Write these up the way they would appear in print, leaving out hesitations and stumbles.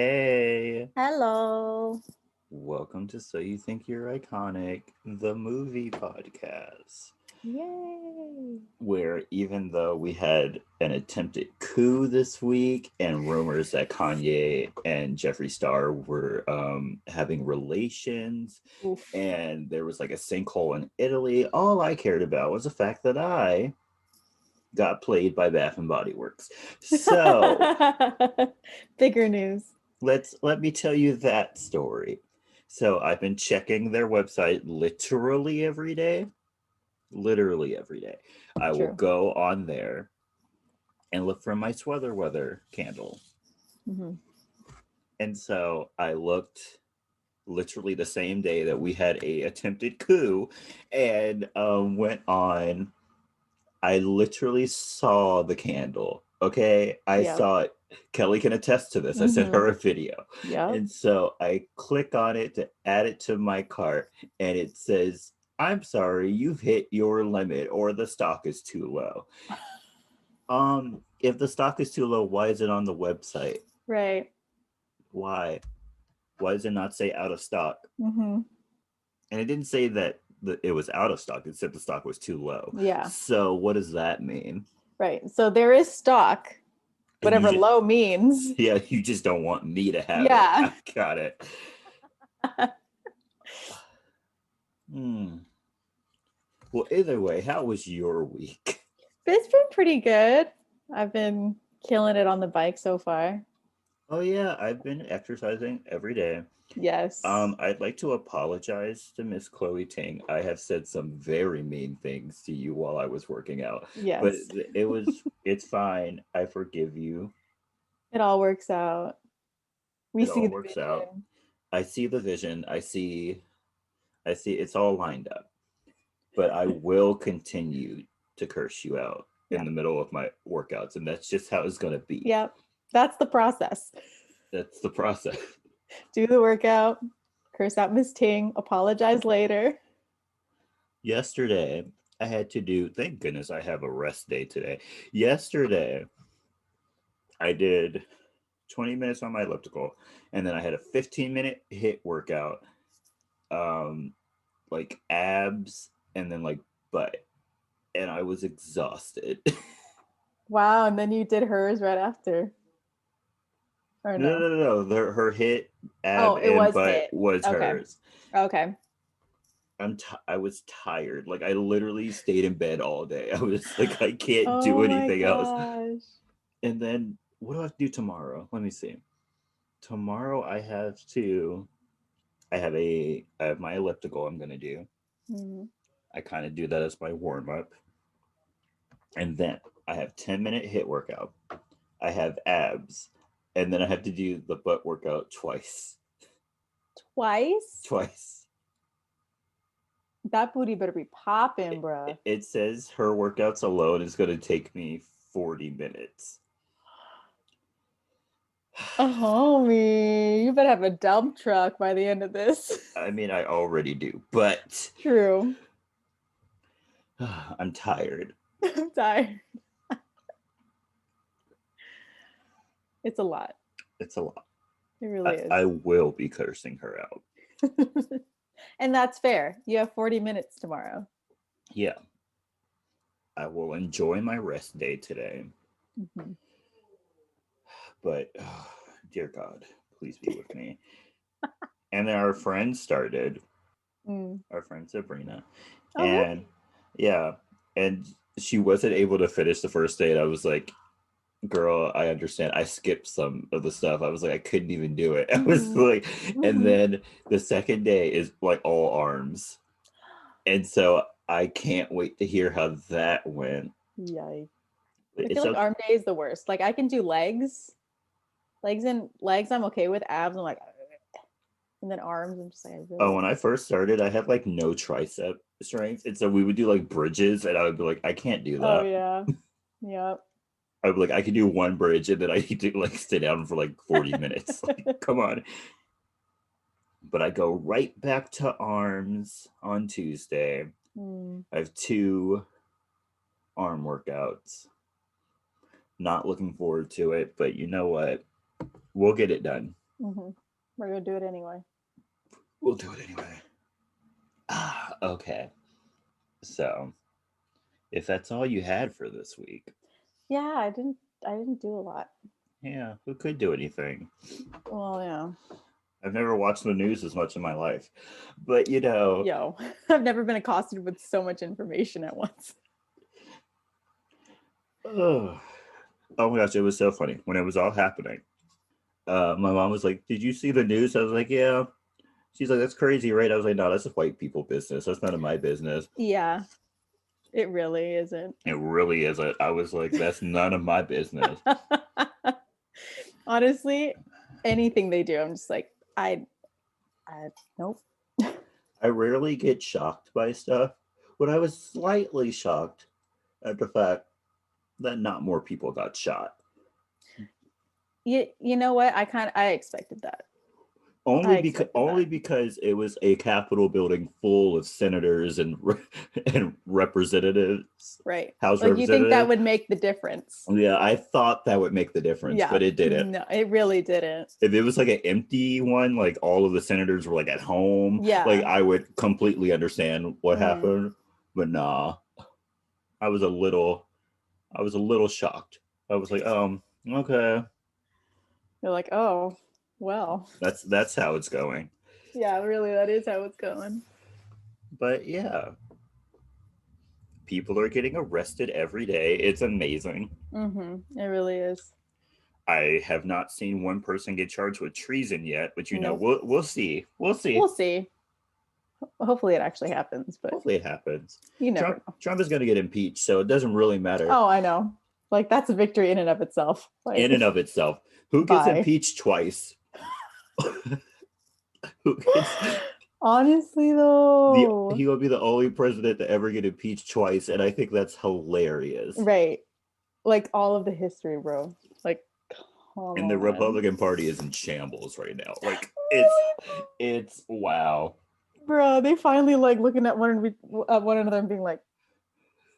Hey, Hello. welcome to So You Think You're Iconic, the movie podcast, Yay. where even though we had an attempted coup this week and rumors that Kanye and Jeffree Star were having relations, Oof. and there was like a sinkhole in Italy, all I cared about was the fact that I got played by Bath and Body Works. So Bigger news. let me tell you that story. So I've been checking their website literally every day. Literally every day. I will True. go on there and look for my sweater weather candle. Hmm. And so I looked literally the same day that we had a attempted coup and went on. I literally saw the candle. Okay. I Yep. saw it. Kelly can attest to this. I sent Hmm. her a video. Yep. And so I click on it to add it to my cart, and it says, I'm sorry, you've hit your limit or the stock is too low. If the stock is too low, why is it on the website? Right. Why? Why does it not say out of stock? Hmm. And it didn't say that it was out of stock, it said the stock was too low. Yeah. So what does that mean? Right. So there is stock, And you whatever just low means. Yeah, you just don't want me to have it. Yeah. I got it. Hmm. Well, either way, how was your week? But it's been pretty good. I've been killing it on the bike so far. Oh yeah, I've been exercising every day. Yes. I'd like to apologize to Miss Chloe Ting. I have said some very mean things to you while I was working out, but Yes. it's fine. I forgive you. It all works out. We It see all the works out. vision. I see the vision. I see it's all lined up. But I will continue to curse you out in Yeah. the middle of my workouts, and that's just how it's going to be. Yep. That's the process. That's the process. Do the workout, curse out Miss Ting, apologize later. Yesterday, I had to do, thank goodness I have a rest day today. Yesterday, I did 20 minutes on my elliptical, and then I had a 15-minute hit workout, um, like abs, and then like butt. And I was exhausted. Wow. And then you did hers right after. Or No, no? no, no, no. Her hit, Oh, ab, it and was butt hit. was Okay. hers. Okay. I was tired. Like I literally stayed in bed all day. I was like, I can't do Oh my anything else. gosh. And then what do I have to do tomorrow? Let me see. Tomorrow I have my elliptical I'm gonna do. Mhm. I kind of do that as my warm up. And then I have 10-minute hit workout. I have abs. And then I have to do the butt workout twice. Twice? Twice. That booty better be popping, It, bruh. it says her workouts alone is gonna take me 40 minutes. Oh, homie, you better have a dump truck by the end of this. I mean, I already do, but True. I'm tired. I'm tired. It's a lot. It's a lot. It really I is. will be cursing her out. And that's fair. You have 40 minutes tomorrow. Yeah, I will enjoy my rest day today. Mhm. But dear God, please be with me. And then our friend started, Mm. our friend Sabrina, Oh, and really? yeah, and she wasn't able to finish the first day. And I was like, girl, I understand. I skipped some of the stuff. I was like, I couldn't even do it. I was Hmm. like, and Hmm. then the second day is like all arms. And so I can't wait to hear how that went. Yikes. I feel It's like okay. arm day is the worst. Like I can do legs I'm okay with. Abs I'm like, and then arms I'm just like I Oh, really. when I first started, I had like no tricep strength. And so we would do like bridges, and I would be like, I can't do Oh that. yeah. Yep. I would be like, I could do one bridge, and then I need to like stay down for like 40 minutes. Like, come on. But I go right back to arms on Tuesday. Mm. I have two arm workouts. Not looking forward to it, but you know what? We'll get it done. Mm-hmm. We're gonna do it anyway. We'll do it anyway. Okay. So, if that's all you had for this week, Yeah, I didn't do a lot. yeah, who could do anything? Well, yeah. I've never watched the news as much in my life. But Yo, I've never been accosted with so much information at once. oh my gosh, it was so funny when it was all happening. My mom was like, "Did you see the news?" I was like, "Yeah." She's like, "That's crazy, right?" I was like, "No, that's a white people business. That's none of my business." Yeah, it really isn't. It really isn't. I was like, "That's none of my business." Honestly, anything they do, I'm just like, I nope. I rarely get shocked by stuff, but I was slightly shocked at the fact that not more people got shot. You know what? I expected that. I expected Only that. because it was a Capitol building full of senators and and representatives, Right. House Like you think that representatives. would make the difference. Yeah, I thought that would make the difference, Yeah. but it didn't. No, it really didn't. If it was like an empty one, like all of the senators were like at home, like Yeah. I would completely understand what happened. But nah, I was a little, I was a little shocked. I was like, okay, You're like, oh, well. that's how it's going. Yeah, really, that is how it's going. But yeah, people are getting arrested every day. It's amazing. Mm-hmm. It really is. I have not seen one person get charged with treason yet, but Nope. we'll see. We'll see. We'll see. Hopefully it actually happens, but Hopefully it happens. you never know. Trump is going to get impeached, so it doesn't really matter. Oh, I know. Like that's a victory in and of itself. Like In and of itself, who gets bye. impeached twice? Who gets Honestly though. he will be the only president to ever get impeached twice, and I think that's hilarious. Right. Like all of the history, bro. Like come And the on. Republican Party is in shambles right now. Like it's wow. Bro, they finally like looking at one another and being like,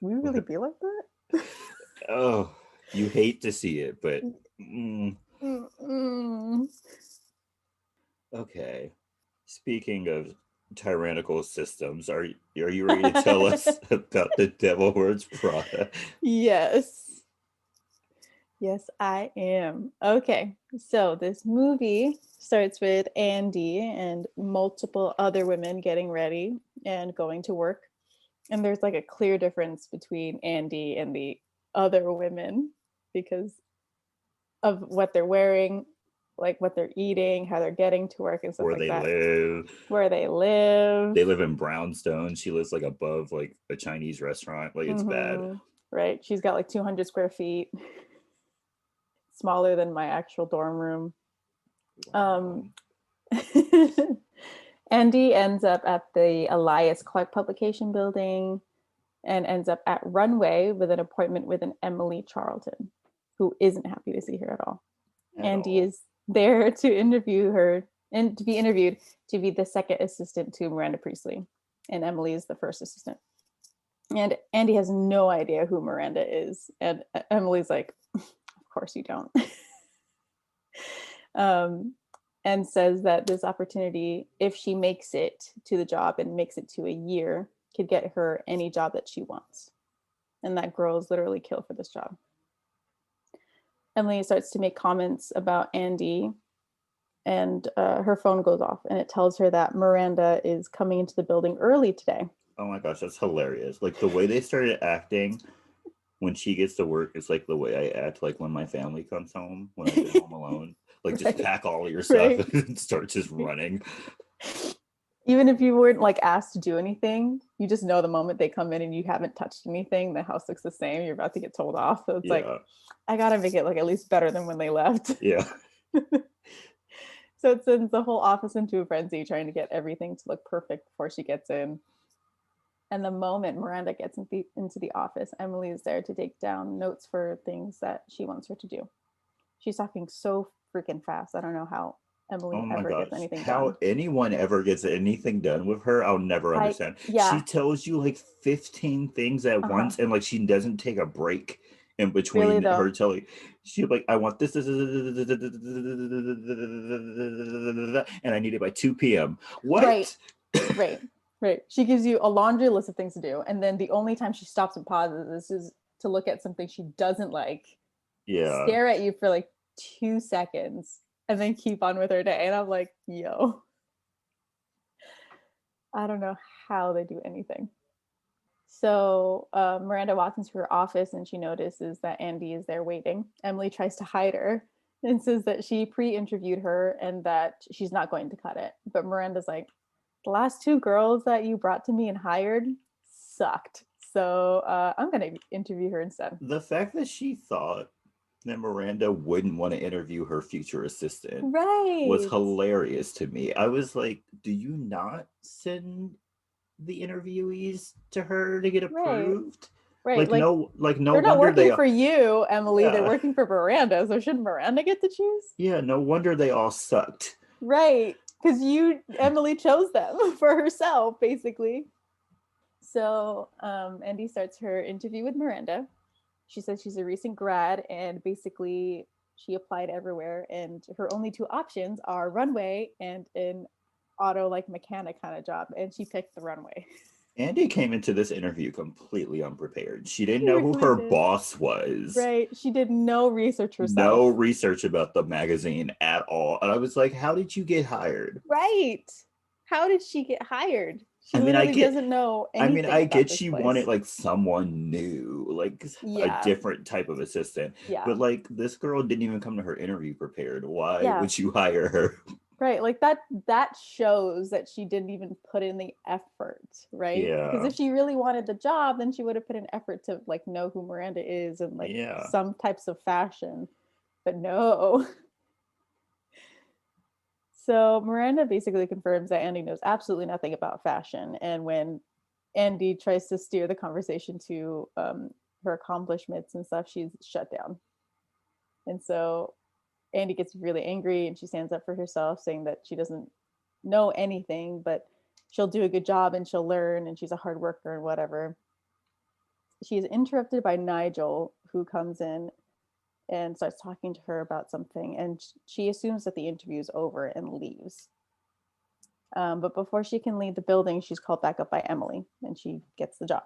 we really be like that? Oh, you hate to see it, but okay. Speaking of tyrannical systems, are you ready to tell us about the Devil Wears Prada? Yes. Yes, I am. Okay. So this movie starts with Andy and multiple other women getting ready and going to work. And there's like a clear difference between Andy and the other women because of what they're wearing, like what they're eating, how they're getting to work and stuff Where like they that. live. Where they live. They live in Brownstone. She lives like above like a Chinese restaurant. Like it's bad. Right. She's got like 200 square feet. Smaller than my actual dorm room. Wow. Andy ends up at the Elias Clark Publication Building and ends up at Runway with an appointment with an Emily Charlton, who isn't happy to see her at all. Andy is there to interview her and to be interviewed to be the second assistant to Miranda Priestley. And Emily is the first assistant. And Andy has no idea who Miranda is. And Emily's like, of course you don't. And says that this opportunity, if she makes it to the job and makes it to a year, could get her any job that she wants. And that girls literally kill for this job. Emily starts to make comments about Andy, and her phone goes off, and it tells her that Miranda is coming into the building early today. Oh my gosh, that's hilarious. Like the way they started acting when she gets to work is like the way I act like when my family comes home, when I've been home alone. Like just pack all of your stuff and start just running. Even if you weren't like asked to do anything, you just know the moment they come in and you haven't touched anything, the house looks the same, you're about to get told off. So it's like, I gotta make it like at least better than when they left. Yeah. So it sends the whole office into a frenzy, trying to get everything to look perfect before she gets in. And the moment Miranda gets into the office, Emily is there to take down notes for things that she wants her to do. She's talking so freaking fast. I don't know how Emily gets anything done. How anyone ever gets anything done with her, I'll never understand. She tells you like 15 things at once, and like she doesn't take a break in between Really, though? her telling, she'd be like, I want this, and I need it by 2 p.m. Right. What? Right. She gives you a laundry list of things to do, and then the only time she stops and pauses is to look at something she doesn't like, Yeah. stare at you for like 2 seconds, and then keep on with her day. And I'm like, yo, I don't know how they do anything. So Miranda walks into her office and she notices that Andy is there waiting. Emily tries to hide her and says that she pre-interviewed her and that she's not going to cut it. But Miranda's like, the last 2 girls that you brought to me and hired sucked. So I'm going to interview her instead. The fact that she thought that Miranda wouldn't want to interview her future assistant was Right. hilarious to me. I was like, do you not send the interviewees to her to get approved? Right. No they're not wonder working for you, Emily. They're yeah, working for Miranda. So shouldn't Miranda get to choose? yeah, no wonder they all sucked. Right. Because Emily chose them for herself, basically. So Andy starts her interview with Miranda. She says she's a recent grad and basically she applied everywhere. And her only 2 options are runway and an auto like mechanic kind of job. And she picked the runway. Andy came into this interview completely unprepared. She didn't She know who really her did. boss was. Right. She did no research herself. No research about the magazine at all. And I was like, how did you get hired? Right. How did she get hired? She I mean, literally doesn't know anything I about get this she place. wanted like someone new, like a different type of assistant. Yeah. But like this girl didn't even come to her interview prepared. Why Yeah. would you hire her? Right. Like that shows that she didn't even put in the effort, right? Yeah. Because if she really wanted the job, then she would have put in effort to like know who Miranda is and like some types of fashion. But no. So Miranda basically confirms that Andy knows absolutely nothing about fashion. And when Andy tries to steer the conversation to her accomplishments and stuff, she's shut down. And so Andy gets really angry and she stands up for herself, saying that she doesn't know anything, but she'll do a good job and she'll learn and she's a hard worker and whatever. She's interrupted by Nigel, who comes in and starts talking to her about something. And she assumes that the interview is over and leaves. But before she can leave the building, she's called back up by Emily and she gets the job.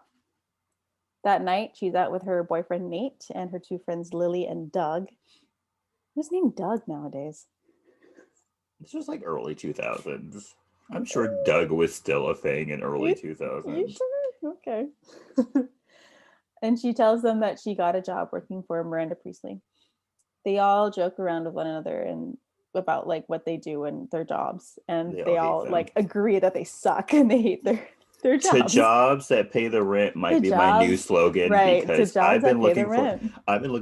That night, she's out with her boyfriend, Nate, and her 2 friends, Lily and Doug. Who's named Doug nowadays? This was like early 2000s. I'm sure Doug was still a thing in early 2000s. Are you sure? Okay. And she tells them that she got a job working for Miranda Priestley. They all joke around with one another and about like what they do and their jobs, and they all like agree that they suck and they hate their jobs. To jobs that pay the rent might be my new slogan, right? Because I've been looking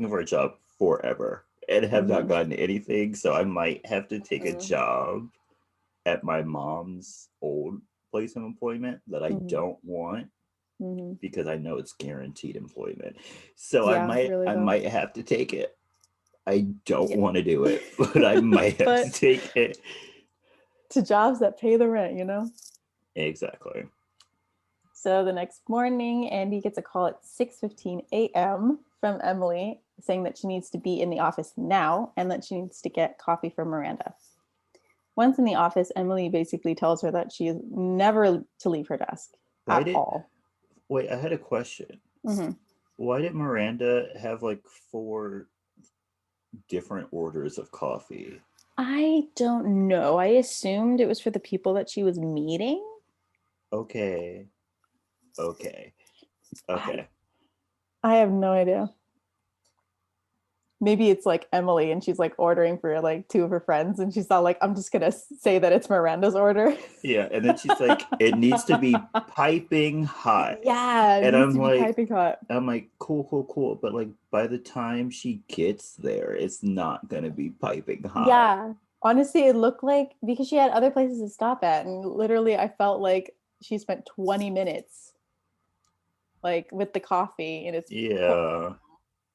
for a job forever and have not gotten anything, so I might have to take a job at my mom's old place of employment that I don't want because I know it's guaranteed employment. So I might have to take it. I don't want to do it, but I might have to take it. To jobs that pay the rent, you know? Exactly. So the next morning, Andy gets a call at 6:15 a.m. from Emily saying that she needs to be in the office now and that she needs to get coffee from Miranda. Once in the office, Emily basically tells her that she is never to leave her desk at all. Wait, I had a question. Why did Miranda have like 4 different orders of coffee? I don't know. I assumed it was for the people that she was meeting. Okay. I have no idea. Maybe it's like Emily and she's like ordering for like 2 of her friends and she's all like, I'm just gonna say that it's Miranda's order. Yeah, and then she's like, it needs to be piping hot. Yeah, and I'm like, piping hot. I'm like, cool. But like by the time she gets there, it's not gonna be piping hot. Yeah. Honestly, it looked like because she had other places to stop at, and literally I felt like she spent 20 minutes like with the coffee and it's cold.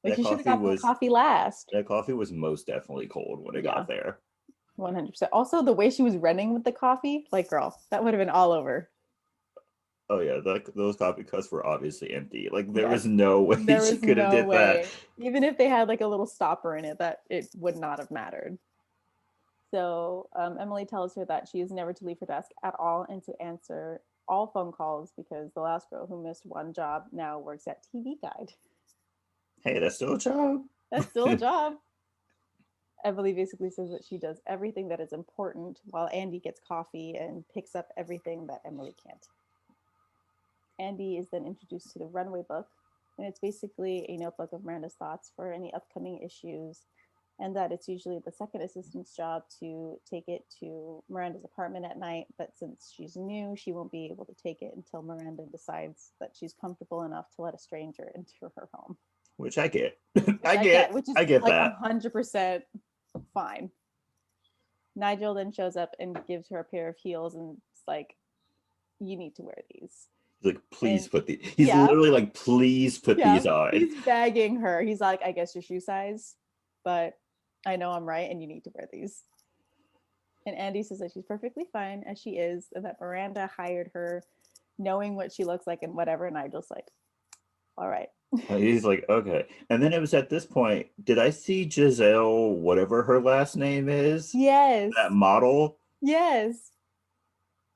Like you should have got the coffee last. That coffee was most definitely cold when it got there. 100%. Also, the way she was running with the coffee, like, girl, that would have been all over. Oh yeah, those coffee cups were obviously empty. Like there was Yes. no way There she was could have no did that. way. Even if they had like a little stopper in it, that it would not have mattered. So Emily tells her that she is never to leave her desk at all and to answer all phone calls because the last girl who missed one job now works at TV Guide. Hey, that's still a job. That's still a job. Emily basically says that she does everything that is important while Andy gets coffee and picks up everything that Emily can't. Andy is then introduced to the Runway book, and it's basically a notebook of Miranda's thoughts for any upcoming issues, and that it's usually the second assistant's job to take it to Miranda's apartment at night, but since she's new, she won't be able to take it until Miranda decides that she's comfortable enough to let a stranger into her home. Which I get. Which is I get like that. 100% fine. Nigel then shows up and gives her a pair of heels and it's like, you need to wear these. He's like, please And put these. He's literally like, please put these on. He's begging her. He's like, I guess your shoe size, but I know I'm right and you need to wear these. And Andy says that she's perfectly fine as she is and that Miranda hired her knowing what she looks like and whatever. And Nigel's like, all right. He's like, okay. And then it was at this point, did I see Giselle, whatever her last name is? Yes. That model? Yes.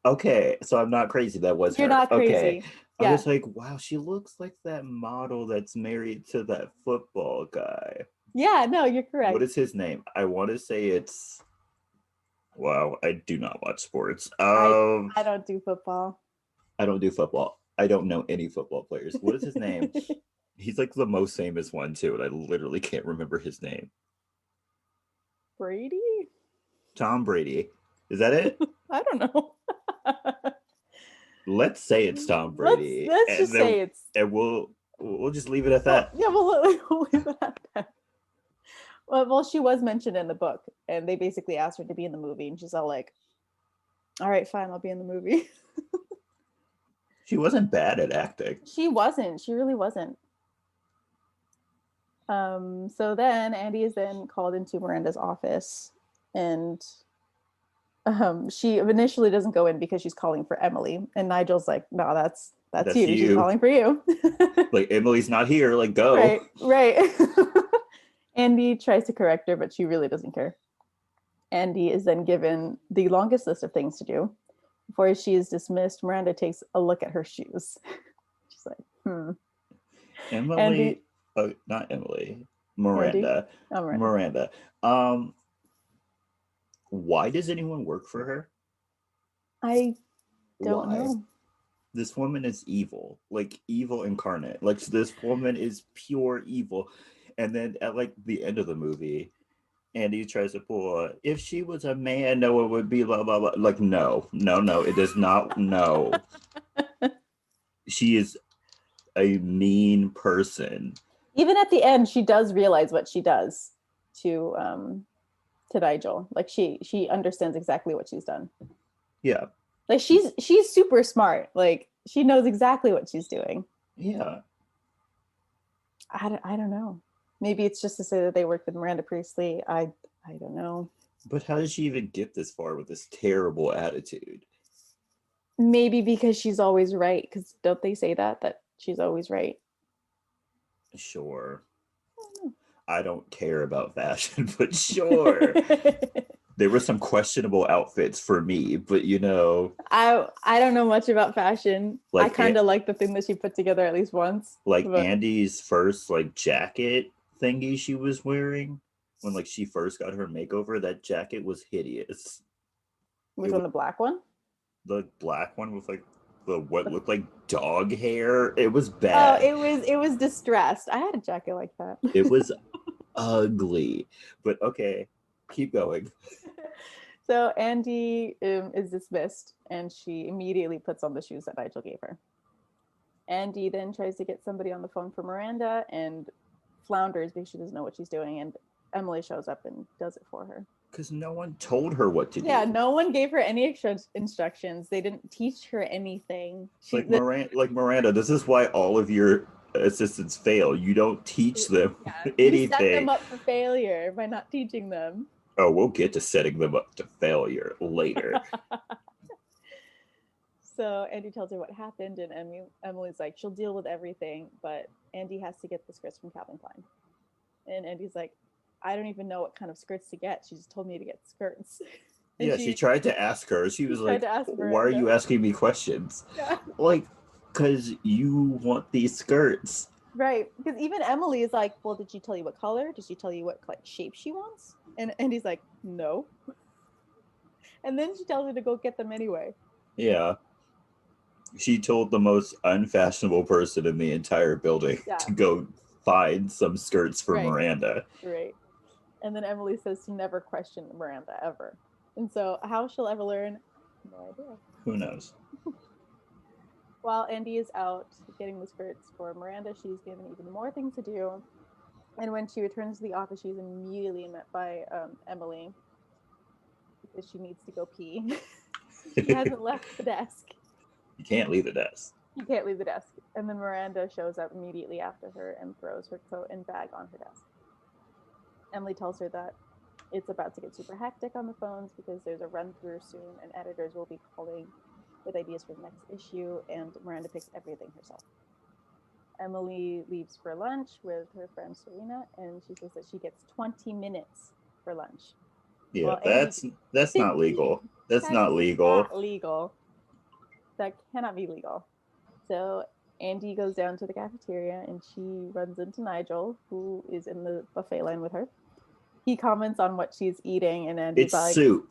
Okay, so I'm not crazy. That was You're her. not crazy. Okay. Yeah. I was like, wow, she looks like that model that's married to that football guy. Yeah, no, you're correct. What is his name? I want to say it's. Wow, I do not watch sports. I don't do football. I don't do football. I don't know any football players. What is his name? He's like the most famous one too, and I literally can't remember his name. Brady? Tom Brady. Is that it? I don't know. Let's say it's Tom Brady. Let's just say it's. And we'll just leave it at that. Yeah, we'll leave it at that. Well, she was mentioned in the book, and they basically asked her to be in the movie, and she's all like, "All right, fine, I'll be in the movie." She wasn't bad at acting. She wasn't. She really wasn't. So then Andy is then called into Miranda's office, and she initially doesn't go in because she's calling for Emily, and Nigel's like, "No, that's you. She's calling for you." Like, Emily's not here. Like, go. Right. Andy tries to correct her, but she really doesn't care. Andy is then given the longest list of things to do. Before she is dismissed, Miranda takes a look at her shoes. She's like, Emily, Andy, not Emily, Miranda. Oh, Miranda. Why does anyone work for her? I don't know. This woman is evil, like evil incarnate. Like, this woman is pure evil. And then at like the end of the movie, Andy tries to pull if she was a man, no one would be blah blah blah. Like, no, it does not. No. She is a mean person. Even at the end, she does realize what she does to Nigel. Like, she understands exactly what she's done. Yeah. Like, she's super smart. Like, she knows exactly what she's doing. Yeah. I don't know. Maybe it's just to say that they worked with Miranda Priestley. I don't know. But how did she even get this far with this terrible attitude? Maybe because she's always right. Because don't they say that she's always right? Sure. I don't care about fashion, but sure. There were some questionable outfits for me, but I don't know much about fashion. Like, I kind of like the thing that she put together at least once. Like, Andy's first like jacket thingy she was wearing when like she first got her makeover, that jacket was hideous. Which one, the black one? The black one with like what looked like dog hair. It was bad. Oh, it was distressed. I had a jacket like that. It was ugly. But okay, keep going. So Andy is dismissed, and she immediately puts on the shoes that Nigel gave her. Andy then tries to get somebody on the phone for Miranda and flounders because she doesn't know what she's doing, and Emily shows up and does it for her. Because no one told her what to do. Yeah, no one gave her any extra instructions. They didn't teach her anything. Miranda, this is why all of your assistants fail. You don't teach them anything. You set them up for failure by not teaching them. Oh, we'll get to setting them up to failure later. So Andy tells her what happened, and Emily's like, she'll deal with everything, but Andy has to get the skirts from Calvin Klein. And Andy's like, I don't even know what kind of skirts to get. She just told me to get skirts. And Yeah, she tried to ask her. She was tried like, to ask why are Miranda. you asking me questions? Yeah. Like, because you want these skirts. Right. Because even Emily is like, well, did she tell you what color? Did she tell you what like shape she wants? And Andy's like, no. And then she tells her to go get them anyway. Yeah. She told the most unfashionable person in the entire building to go find some skirts for Miranda. Right. And then Emily says she never questioned Miranda ever. And so how she'll ever learn, no idea. Who knows? While Andy is out getting the skirts for Miranda, she's given even more things to do. And when she returns to the office, she's immediately met by Emily because she needs to go pee. She hasn't left the desk. You can't leave the desk. You can't leave the desk. And then Miranda shows up immediately after her and throws her coat and bag on her desk. Emily tells her that it's about to get super hectic on the phones because there's a run through soon and editors will be calling with ideas for the next issue, and Miranda picks everything herself. Emily leaves for lunch with her friend Serena, and she says that she gets 20 minutes for lunch. Yeah, well, that's not legal. That's not legal. Not legal. That cannot be legal. So Andy goes down to the cafeteria and she runs into Nigel, who is in the buffet line with her. He comments on what she's eating, and Andy's like, it's soup.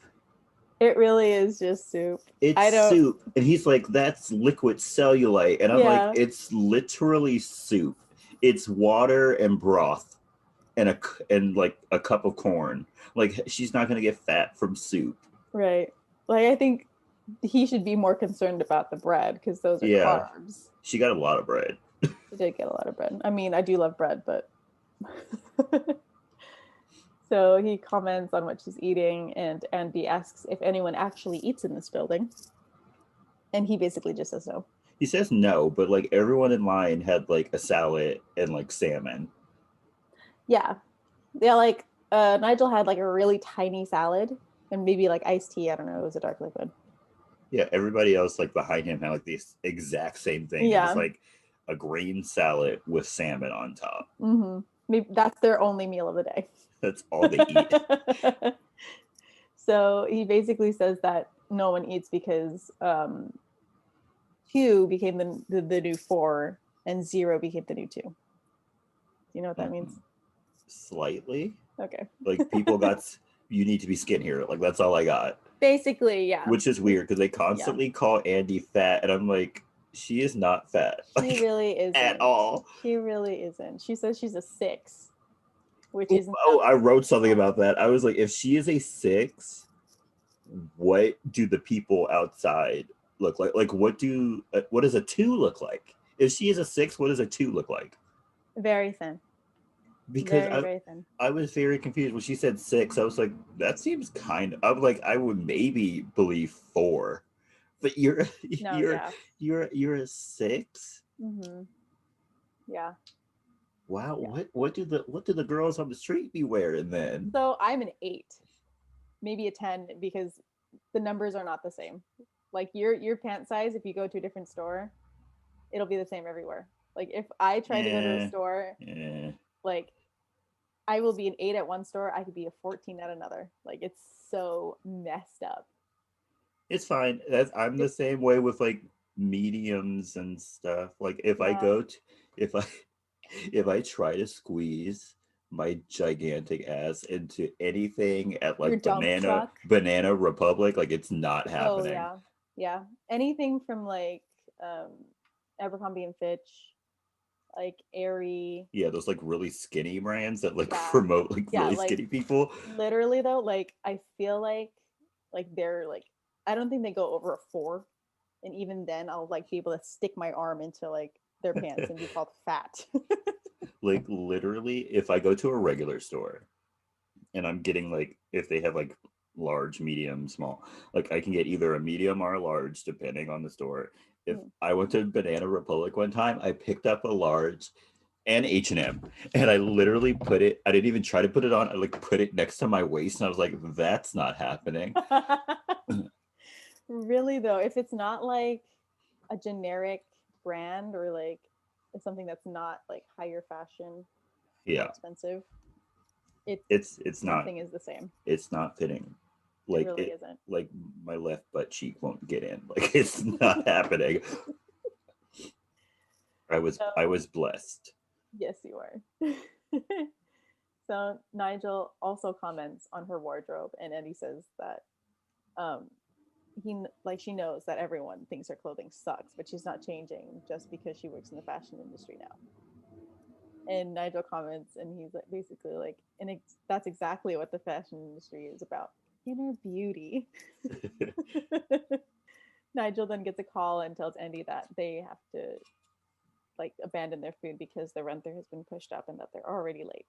It really is just soup. It's soup. And he's like, that's liquid cellulite. And I'm like, it's literally soup. It's water and broth and like a cup of corn. Like, she's not going to get fat from soup. Right. Like, I think he should be more concerned about the bread because those are carbs. She got a lot of bread. She did get a lot of bread. I mean, I do love bread, but... So he comments on what she's eating, and Andy asks if anyone actually eats in this building. And he basically just says no. He says no, but like everyone in line had like a salad and like salmon. Yeah. Yeah, like Nigel had like a really tiny salad and maybe like iced tea. I don't know. It was a dark liquid. Yeah, everybody else like behind him had like the exact same thing. Yeah. It was like a green salad with salmon on top. Mm-hmm. Maybe that's their only meal of the day. That's all they eat. So he basically says that no one eats because 2 became the new 4 and 0 became the new 2. Do you know what that means? Slightly. Okay. Like people you need to be skinnier. Like that's all I got. Basically, yeah. Which is weird because they constantly call Andy fat, and I'm like, she is not fat. She really isn't. At all. She really isn't. She says she's a 6. Which is I wrote something about that. I was like, if she is a 6, what do the people outside look like? Like, what does a 2 look like? If she is a 6, what does a 2 look like? Very thin. Because very thin. I was very confused when she said 6. I was like, that seems kind of. I was like, I would maybe believe 4, but you're a 6. Mm-hmm. Yeah. Wow, yeah. What do the girls on the street be wearing then? So I'm an 8, maybe a 10, because the numbers are not the same. Like your pant size, if you go to a different store, it'll be the same everywhere. Like if I try to go to a store, like I will be an 8 at one store, I could be a 14 at another. Like it's so messed up. It's fine. I'm the same way with like mediums and stuff. Like if I try to squeeze my gigantic ass into anything at like Banana Republic, like it's not happening. Oh yeah. Anything from like Abercrombie and Fitch, like Aerie. Yeah, those like really skinny brands that like promote like really skinny people. Literally though, like I feel like they're like, I don't think they go over a 4, and even then I'll like be able to stick my arm into like their pants and be called fat. Like literally, if I go to a regular store and I'm getting like, if they have like large, medium, small, like I can get either a medium or a large depending on the store. If I went to Banana Republic one time, I picked up a large and H&M, and I literally I didn't even try to put it on. I like put it next to my waist, and I was like, that's not happening. Really though, if it's not like a generic brand or like it's something that's not like higher fashion, more Yeah, expensive, it it's not nothing is the same. it's not fitting. It Like really it isn't. like my left butt cheek won't get in. Like it's not happening. I So was blessed. yes, you are. So Nigel also comments on her wardrobe, and Eddie says that um, like she knows that everyone thinks her clothing sucks, but she's not changing just because she works in the fashion industry now. And Nigel comments, and he's like basically like, that's exactly what the fashion industry is about, inner beauty. Nigel then gets a call and tells Andy that they have to like abandon their food because the renter has been pushed up and that they're already late.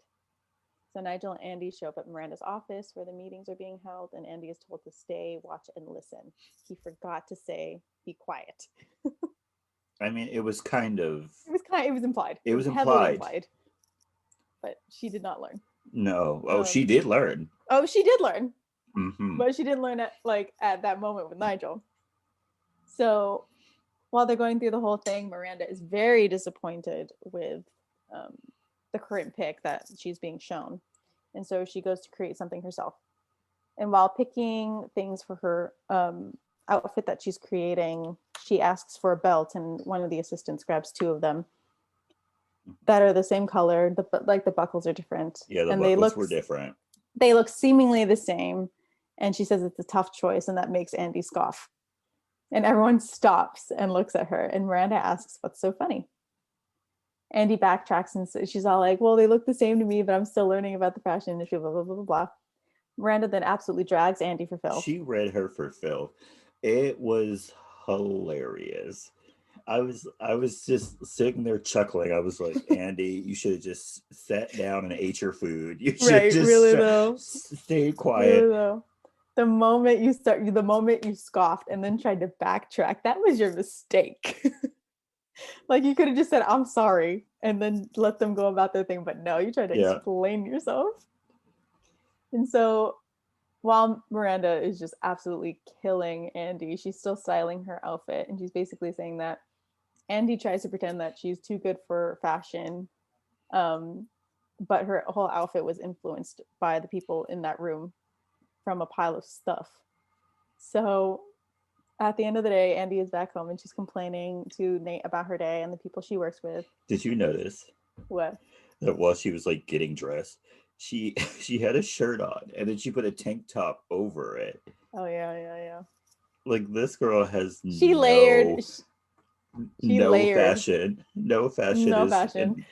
So Nigel and Andy show up at Miranda's office where the meetings are being held, and Andy is told to stay, watch, and listen. He forgot to say, "Be quiet." I mean, it was kind of It was implied. it It was was heavily implied. implied, but she did not learn. No. Oh, she did learn. Oh, she did learn, Mm-hmm. but she didn't learn at that moment with Nigel. So while they're going through the whole thing, Miranda is very disappointed with um, the current pick that she's being shown. And so she goes to create something herself. And while picking things for her outfit that she's creating, she asks for a belt, and one of the assistants grabs two of them that are the same color, like the buckles are different. Yeah, the and buckles were different. They look seemingly the same. And she says it's a tough choice, and that makes Andy scoff. And everyone stops and looks at her, and Miranda asks, "What's so funny?" Andy backtracks and says, she's all like, "Well, they look the same to me, but I'm still learning about the fashion industry, blah, blah, blah, blah, blah." Miranda then absolutely drags Andy for Phil. She read her for Phil. It was hilarious. I was just sitting there chuckling. I was like, Andy, you should have just sat down and ate your food. You should Right, have just really though. stayed quiet. Really though. The moment you scoffed and then tried to backtrack, that was your mistake. Like you could have just said, "I'm sorry," and then let them go about their thing. But no, you tried to explain yourself. And so while Miranda is just absolutely killing Andy, she's still styling her outfit. And she's basically saying that Andy tries to pretend that she's too good for fashion. But her whole outfit was influenced by the people in that room from a pile of stuff. So at the end of the day, Andy is back home and she's complaining to Nate about her day and the people she works with. Did you notice What? that while she was like getting dressed, she had a shirt on and then she put a tank top over it? Oh yeah. Like this girl has she layered. No fashion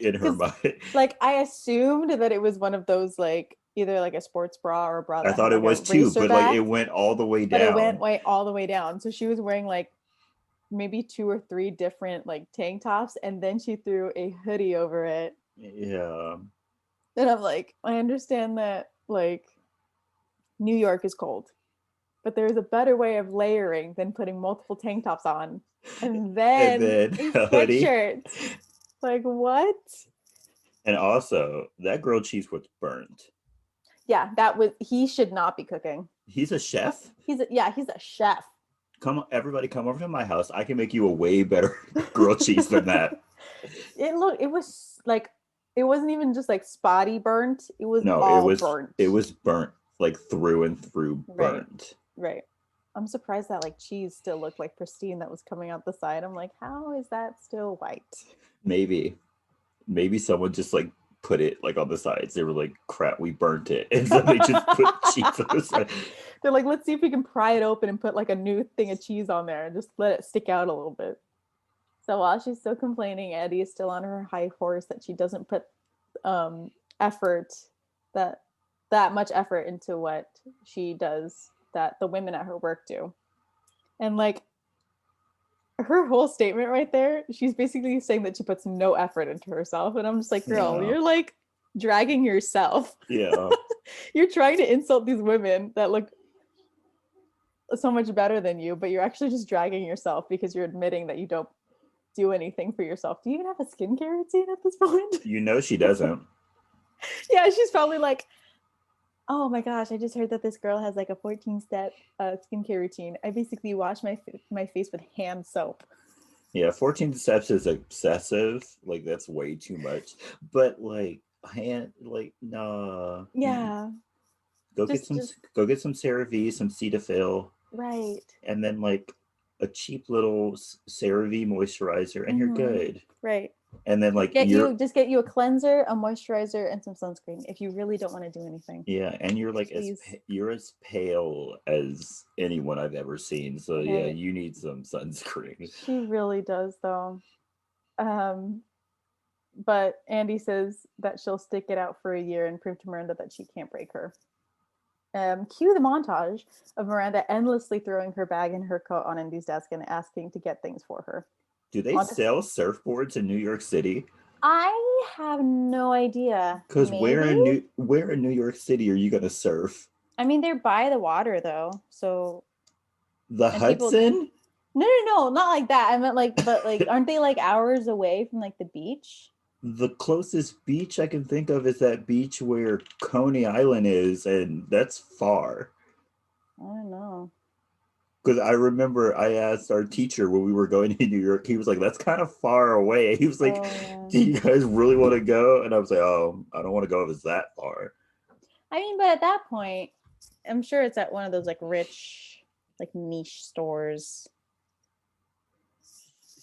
in her mind. Like I assumed that it was one of those like either like a sports bra or a bra. I thought it was too, but like it went all the way down. But it went all the way down. So she was wearing like maybe 2 or 3 different like tank tops, and then she threw a hoodie over it. Yeah. And I'm like, I understand that like New York is cold, but there's a better way of layering than putting multiple tank tops on and then a sweatshirt. Like what? And also, that grilled cheese was burnt. Yeah, he should not be cooking. He's a chef? He's a chef. Everybody come over to my house. I can make you a way better grilled cheese than that. It was like, it wasn't even just like spotty burnt. It was burnt. It was burnt, like through and through burnt. Right. I'm surprised that like cheese still looked like pristine that was coming out the side. I'm like, how is that still white? Maybe someone just like put it like on the sides. They were like, crap, we burnt it. And so they just put cheese on the side. They're like, let's see if we can pry it open and put like a new thing of cheese on there and just let it stick out a little bit. So while she's still complaining, Eddie is still on her high horse that she doesn't put that much effort into what she does that the women at her work do. And like her whole statement right there, she's basically saying that she puts no effort into herself. And I'm just like, girl, you're like dragging yourself. Yeah. You're trying to insult these women that look so much better than you, but you're actually just dragging yourself because you're admitting that you don't do anything for yourself. Do you even have a skincare routine at this point? You know she doesn't. Yeah, she's probably like, Oh my gosh, I just heard that this girl has like a 14-step skincare routine. I basically wash my face with hand soap. Yeah, 14 steps is excessive. Like that's way too much. But like hand like nah. Yeah, Go get just some just go get some CeraVe, some Cetaphil, right. and then like a cheap little CeraVe moisturizer and you're Mm-hmm. good. Right. And then like Just get you a cleanser, a moisturizer, and some sunscreen if you really don't want to do anything. yeah, and you're like Please. you're as pale as anyone I've ever seen. So yeah, Right. you need some sunscreen. She really does though. Um, but Andy says that she'll stick it out for a year and prove to Miranda that she can't break her. Cue the montage of Miranda endlessly throwing her bag and her coat on Andy's desk and asking to get things for her. Do they On to, sell surfboards in New York City? I have no idea. Because Maybe. Where in New York City are you gonna surf? I mean, they're by the water though, so The and people. Hudson? No, not like that. I meant like, but like, aren't they like hours away from like the beach? The closest beach I can think of is that beach where Coney Island is, and that's far. I don't know. Because I remember I asked our teacher when we were going to New York, he was like, that's kind of far away. He was like, Oh yeah. do you guys really want to go? And I was like, oh, I don't want to go if it's that far. I mean, but at that point, I'm sure it's at one of those like rich, like niche stores.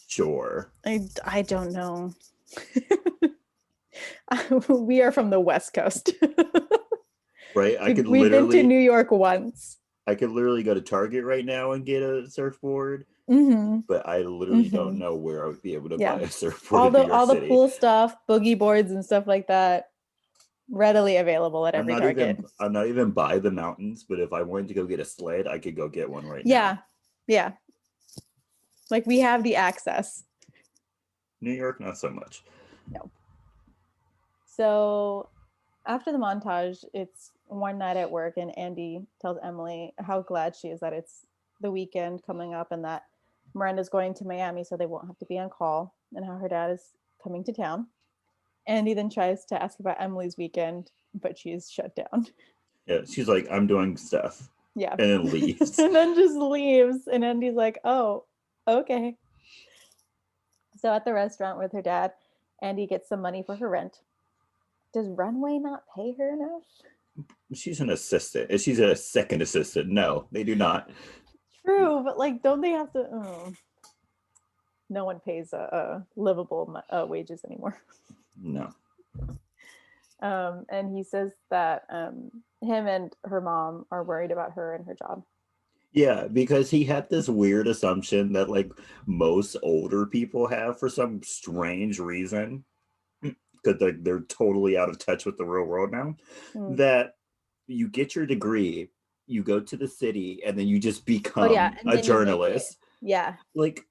Sure. I don't know. We are from the West Coast. Right? We've been to New York once. I could literally go to Target right now and get a surfboard, Mm-hmm. but I literally don't know where I would be able to buy Yeah. a surfboard in New York All the City. pool stuff, boogie boards and stuff like that, readily available at every Target. I'm not even by the mountains, but if I wanted to go get a sled, I could go get one right Yeah. now. Yeah. Like we have the access. New York, not so much. No. So after the montage, it's one night at work, and Andy tells Emily how glad she is that it's the weekend coming up and that Miranda's going to Miami so they won't have to be on call, and how her dad is coming to town. Andy then tries to ask about Emily's weekend, but she's shut down. Yeah, she's like, I'm doing stuff. Yeah. And then leaves. And then just leaves. And Andy's like, oh, okay. So at the restaurant with her dad, Andy gets some money for her rent. Does Runway not pay her enough? She's an assistant. And she's a second assistant. No, they do not. True, but like, don't they have to? No one pays livable wages anymore. No. And he says that him and her mom are worried about her and her job. Yeah, because he had this weird assumption that like most older people have for some strange reason, because they're totally out of touch with the real world now, that you get your degree, you go to the city, and then you just become a journalist. Yeah. Like,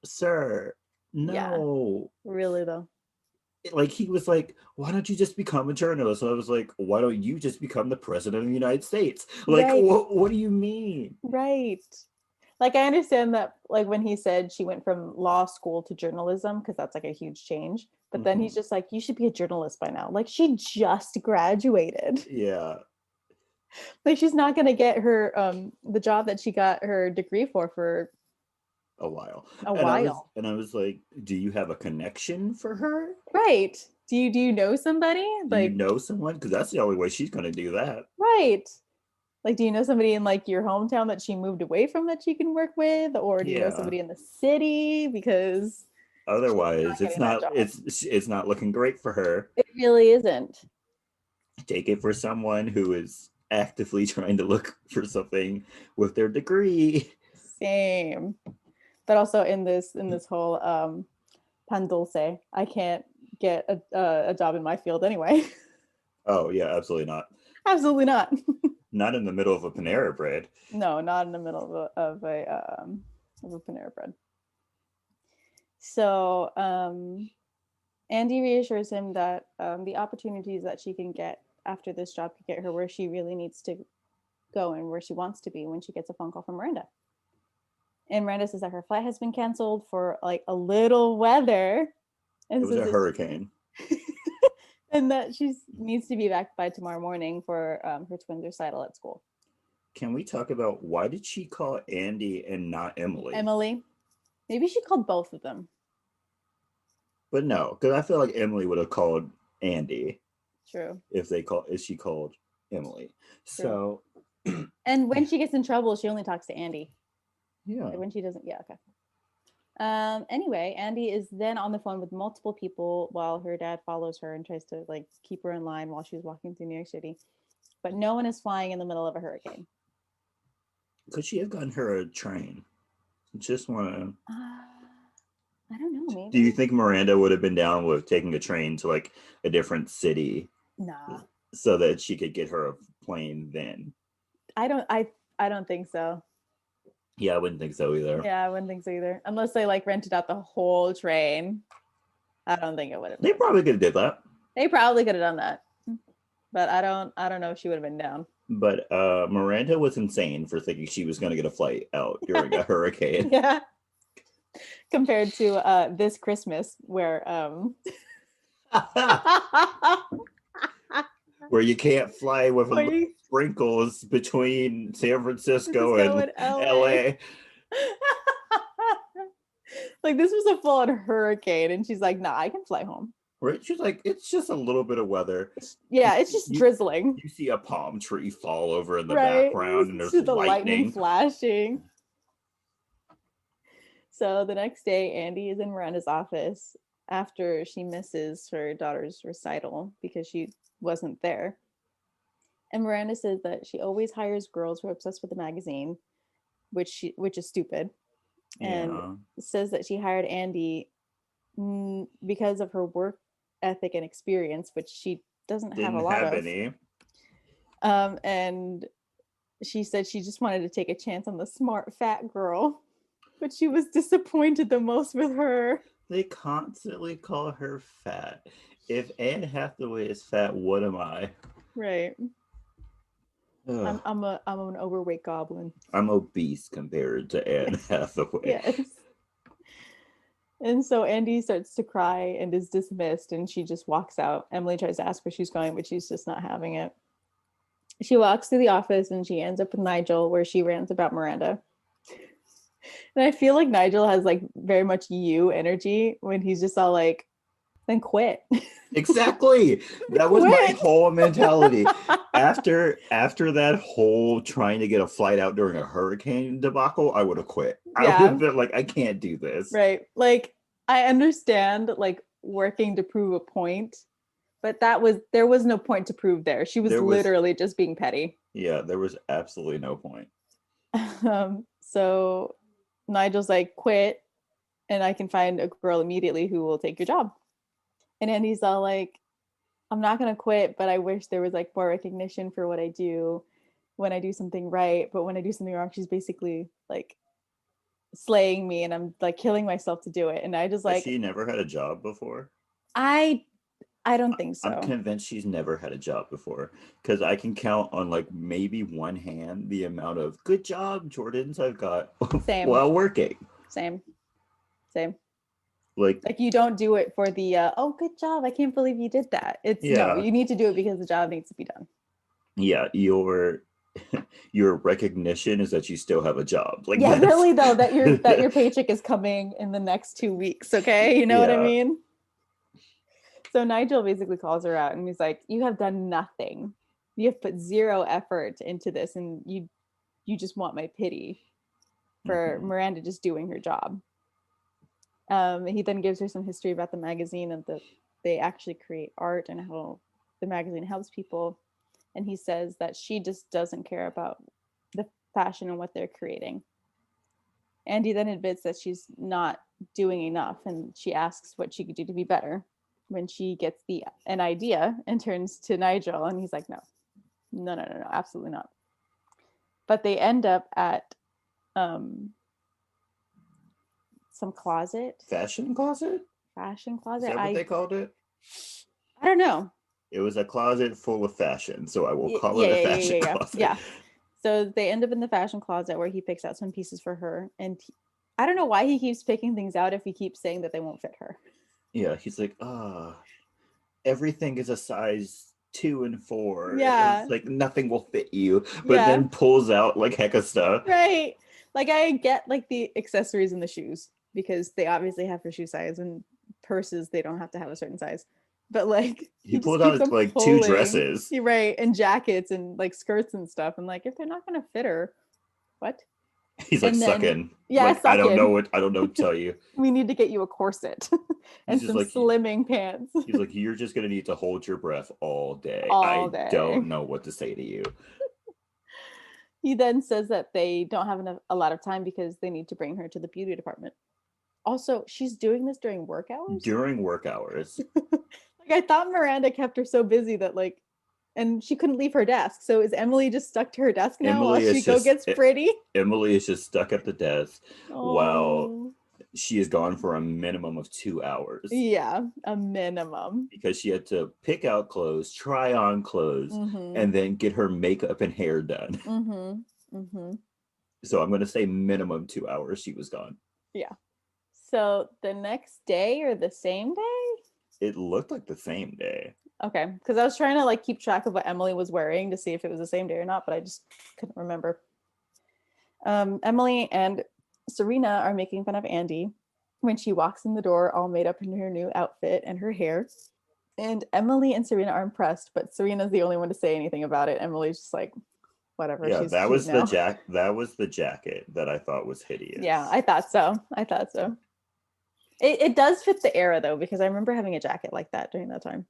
sir, no. Yeah. Really though. Like he was like, why don't you just become a journalist? And I was like, why don't you just become the president of the United States? Like, right. What do you mean? Right. Like I understand that, like when he said she went from law school to journalism, because that's like a huge change. But then he's just like, you should be a journalist by now. Like she just graduated. Yeah. Like she's not gonna get her the job that she got her degree for a while. And I was like, do you have a connection for her? Right. Do you know somebody? Do you know someone? Because that's the only way she's going to do that. Right. Like, do you know somebody in like your hometown that she moved away from that she can work with? Or do you know somebody in the city? Because otherwise it's not looking great for her. It really isn't. Take it for someone who is actively trying to look for something with their degree. Same. But also in this whole pan dulce, I can't get a job in my field anyway. Oh yeah, absolutely not. Absolutely not. Not in the middle of a Panera Bread. No, not in the middle of a Panera Bread. So Andy reassures him that the opportunities that she can get after this job could get her where she really needs to go and where she wants to be when she gets a phone call from Miranda. And Miranda says that her flight has been canceled for like a little weather. And it was a hurricane. and that she needs to be back by tomorrow morning for her twins' recital at school. Can we talk about why did she call Andy and not Emily? Emily. Maybe she called both of them. But no, because I feel like Emily would have called Andy. True. If she called Emily. True. So. And when she gets in trouble, she only talks to Andy. Yeah. When she doesn't, yeah, okay. Anyway, Andy is then on the phone with multiple people while her dad follows her and tries to like keep her in line while she's walking through New York City. But no one is flying in the middle of a hurricane. Could she have gotten her a train? Just want to. I don't know. Maybe. Do you think Miranda would have been down with taking a train to like a different city? Nah. So that she could get her a plane then. I don't think so. Yeah, I wouldn't think so either. Yeah, I wouldn't think so either. Unless they like rented out the whole train. I don't think it would have. They probably could have did that. They probably could have done that. But I don't know if she would have been down. But Miranda was insane for thinking she was going to get a flight out during a hurricane. Yeah. Compared to this Christmas where where you can't fly with sprinkles between San Francisco and LA. Like this was a full-on hurricane and she's like, nah, I can fly home. Right? She's like, it's just a little bit of weather. Yeah, it's just drizzling. You see a palm tree fall over in the background and there's the lightning flashing. So the next day, Andy is in Miranda's office after she misses her daughter's recital because she wasn't there. And Miranda says that she always hires girls who are obsessed with the magazine, which is stupid. And says that she hired Andy because of her work ethic and experience, which she doesn't have a lot of. Any. And she said she just wanted to take a chance on the smart fat girl, but she was disappointed the most with her. They constantly call her fat. If Anne Hathaway is fat, what am I? Right. I'm an overweight goblin. I'm obese compared to Anne Hathaway. Yes. And so Andy starts to cry and is dismissed, and she just walks out. Emily tries to ask where she's going, but she's just not having it. She walks through the office and she ends up with Nigel, where she rants about Miranda. And I feel like Nigel has like very much you energy when he's just all like, then quit. Exactly. That was my whole mentality. After that whole trying to get a flight out during a hurricane debacle, I would have quit. I would have been like, I can't do this. Right. Like, I understand like working to prove a point, but there was no point to prove there. She was literally just being petty. Yeah, there was absolutely no point. So Nigel's like, quit and I can find a girl immediately who will take your job. And Andy's all like, I'm not going to quit, but I wish there was like more recognition for what I do when I do something right. But when I do something wrong, she's basically like slaying me and I'm like killing myself to do it. And I just like. Has she never had a job before? I don't think so. I'm convinced she's never had a job before because I can count on like maybe one hand the amount of good job Jordans I've got while working. Same. Like you don't do it for the oh good job, I can't believe you did that. No, you need to do it because the job needs to be done. Yeah, your recognition is that you still have a job. Like really though, that your paycheck is coming in the next 2 weeks. Okay, you know what I mean? So Nigel basically calls her out and he's like, you have done nothing. You have put zero effort into this and you just want my pity for Miranda just doing her job. He then gives her some history about the magazine and that they actually create art and how the magazine helps people. And he says that she just doesn't care about the fashion and what they're creating. And he then admits that she's not doing enough and she asks what she could do to be better when she gets an idea and turns to Nigel and he's like, no, absolutely not. But they end up at some closet. Fashion closet? Fashion closet. Is that what they called it? I don't know. It was a closet full of fashion, so I will call it a fashion closet. Yeah. So they end up in the fashion closet where he picks out some pieces for her. And I don't know why he keeps picking things out if he keeps saying that they won't fit her. Yeah, he's like, everything is a size 2 and 4. Yeah. It's like nothing will fit you, but Yeah. then pulls out like heck of stuff. Right. Like I get like the accessories and the shoes because they obviously have for shoe size, and purses they don't have to have a certain size. But like He just pulled keeps out on like 2 pulling. dresses. You're right, and jackets and like skirts and stuff. And like if they're not gonna fit her, what? He's like, And suck then- in. Yeah, like, suck I don't in. know what to tell you. We need to get you a corset and just some like- slimming pants. He's like, you're just gonna need to hold your breath all day. All I day. don't know what to say to you. He then says that they don't have a lot of time because they need to bring her to the beauty department. Also, she's doing this during work hours? During work hours. Like I thought Miranda kept her so busy that like, and she couldn't leave her desk. So is Emily just stuck to her desk now Emily while she is go just- gets pretty? Emily is just stuck at the desk while Oh. she is gone for a minimum of 2 hours. Yeah, a minimum. Because she had to pick out clothes, try on clothes, Mm-hmm. and then get her makeup and hair done. Mm-hmm. Mm-hmm. So I'm going to say minimum 2 hours she was gone. So the next day or the same day? It looked like the same day. Okay, because I was trying to like keep track of what Emily was wearing to see if it was the same day or not, but I just couldn't remember. Emily and Serena are making fun of Andy when she walks in the door all made up in her new outfit and her hair. And Emily and Serena are impressed, but Serena's the only one to say anything about it. Emily's just like, whatever. Yeah, she's that cute was now. that was the jacket that I thought was hideous. Yeah, I thought so. It does fit the era though, because I remember having a jacket like that during that time.